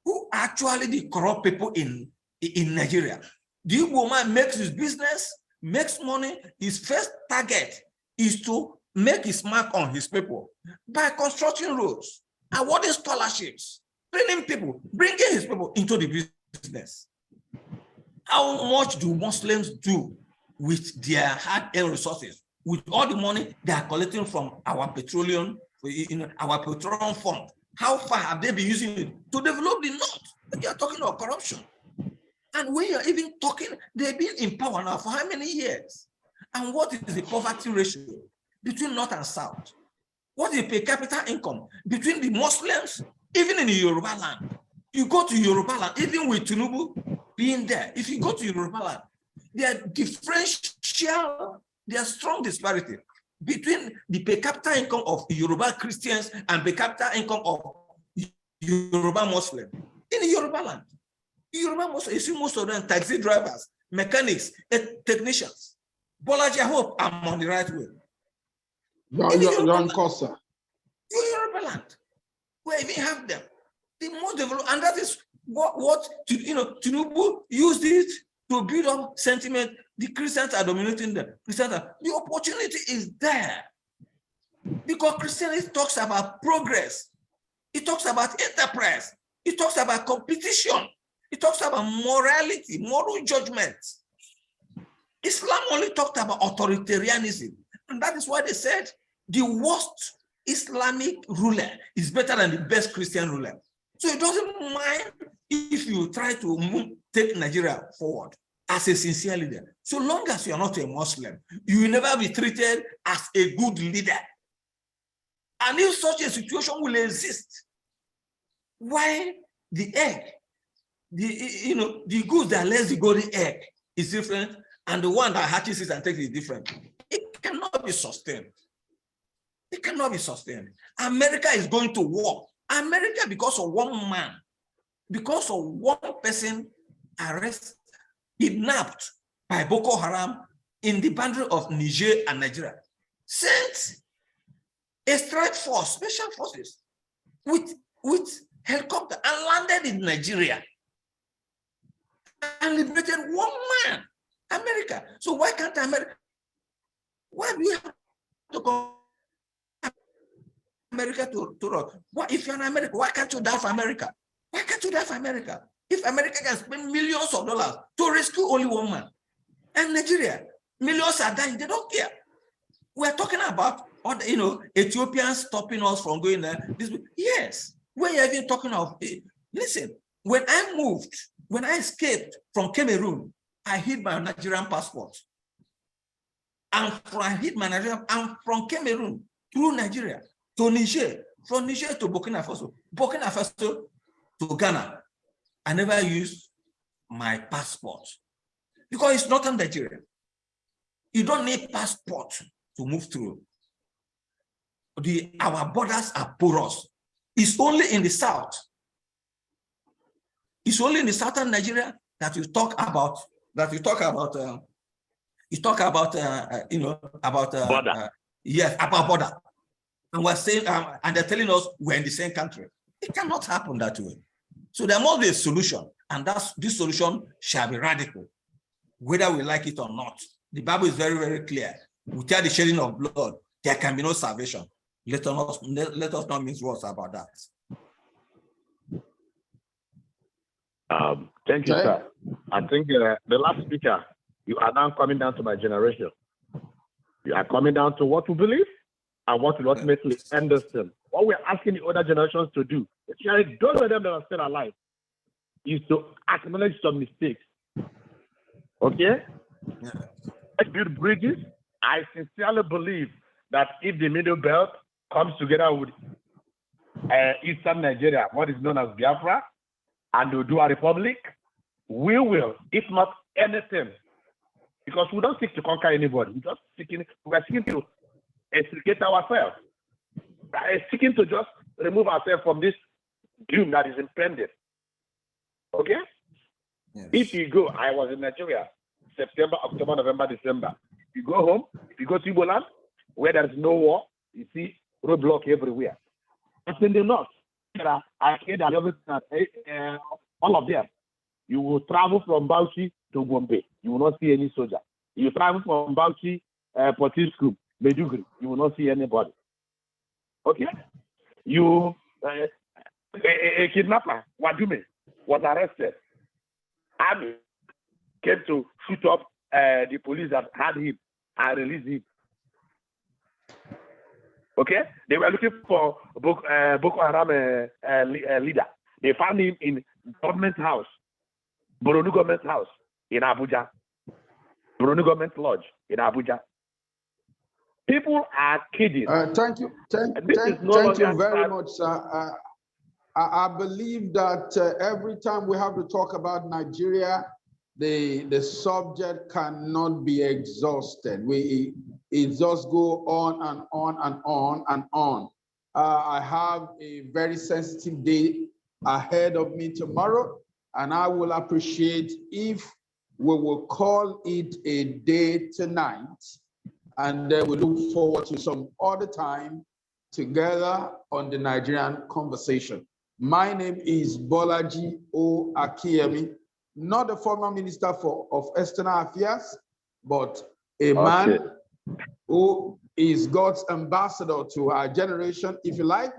Who actually the corrupt people in Nigeria? The Igbo man makes his business, makes money. His first target is to make his mark on his people by constructing roads, awarding scholarships, training people, bringing his people into the business. How much do Muslims do with their hard-earned resources, with all the money they are collecting from our petroleum, our petroleum fund? How far have they been using it to develop the North? You are talking about corruption. And when you're even talking, they've been in power now for how many years? And what is the poverty ratio between North and South? What is the per capita income between the Muslims, even in the Yoruba land? You go to Yoruba land, even with Tinubu being there, if you go to Yoruba land, there are differential, there are strong disparity between the per capita income of Yoruba Christians and per capita income of Yoruba Muslims. In the Yoruba land, Yoruba Muslims, you see most of them taxi drivers, mechanics, technicians. Bolaji, I hope I'm on the right way. You're on course, sir. Yoruba land, where we have them, the most developed, and that is what Tinubu used it to build up sentiment. The Christians are dominating them. The opportunity is there because Christianity talks about progress. It talks about enterprise. It talks about competition. It talks about morality, moral judgment. Islam only talked about authoritarianism. And that is why they said the worst Islamic ruler is better than the best Christian ruler. So it doesn't mind if you try to take Nigeria forward as a sincere leader. So long as you are not a Muslim, you will never be treated as a good leader. And if such a situation will exist, why the egg, the goose that lays the golden egg is different, and the one that hatches it and takes it is different, it cannot be sustained. It cannot be sustained. America is going to war. America, because of one man, because of one person arrested, kidnapped by Boko Haram in the boundary of Niger and Nigeria, sent a strike force, special forces, with helicopter and landed in Nigeria and liberated one man, America. So why can't America? Why do we have to go America to run? What if you're in America? Why can't you die for America? Why can't you die for America? If America can spend millions of dollars to rescue only one man, and Nigeria, millions are dying, they don't care. We're talking about Ethiopians stopping us from going there. Yes, we're even talking of, listen, when I escaped from Cameroon, I hid my Nigerian passport. And I'm from Cameroon through Nigeria to Niger, from Niger to Burkina Faso to Ghana. I never used my passport because it's not in Nigeria. You don't need passport to move through. Our borders are porous. It's only in the south. It's only in the southern Nigeria that you talk about. Yes, upper border. And we're saying, and they're telling us we're in the same country. It cannot happen that way. So there must be a solution, and this solution shall be radical, whether we like it or not. The Bible is very, very clear. Without the shedding of blood, there can be no salvation. Let us not mince words about that. Thank you, Okay. sir. I think the last speaker, you are now coming down to my generation. You are coming down to what we believe and what will ultimately end us. What we're asking the other generations to do, especially those of them that are still alive, is to acknowledge some mistakes. Okay? Yeah. Let's build bridges. I sincerely believe that if the Middle Belt comes together with Eastern Nigeria, what is known as Biafra, and we'll do a republic, we will, if not anything, because we don't seek to conquer anybody. We're seeking to extricate ourselves. We're seeking to just remove ourselves from this doom that is impending. Okay? Yes. If you go, I was in Nigeria, September, October, November, December. If you go home, if you go to Igbo land, where there's no war, you see roadblock everywhere. But in the north, there are arcade and everything, all of them. You will travel from Bauchi to Gombe. You will not see any soldier. You travel from Bauchi, Potiskum, Meduguri. You will not see anybody. Okay? You, a kidnapper, Wadume, was arrested. Army came to shoot up the police that had him and release him. Okay? They were looking for Boko Haram leader. They found him in government house, Boronu government house in Abuja, Boronu government lodge in Abuja. People are kidding. Thank you. Thank you very much, sir. I believe that every time we have to talk about Nigeria, the subject cannot be exhausted. It just go on and on and on and on. I have a very sensitive day ahead of me tomorrow, and I will appreciate if we will call it a day tonight, and then we look forward to some other time together on the Nigerian conversation. My name is Bolaji O. Akiemi, not the former minister of external affairs, but a man who is God's ambassador to our generation, if you like,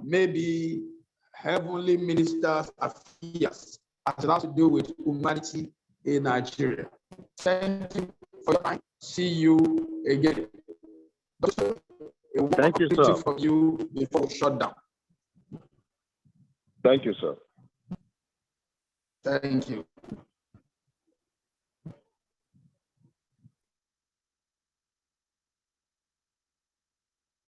maybe heavenly minister's affairs, as it has to do with humanity in Nigeria. Thank you for your time. See you again. Thank you, sir. From you before we shut down. Thank you, sir. Thank you.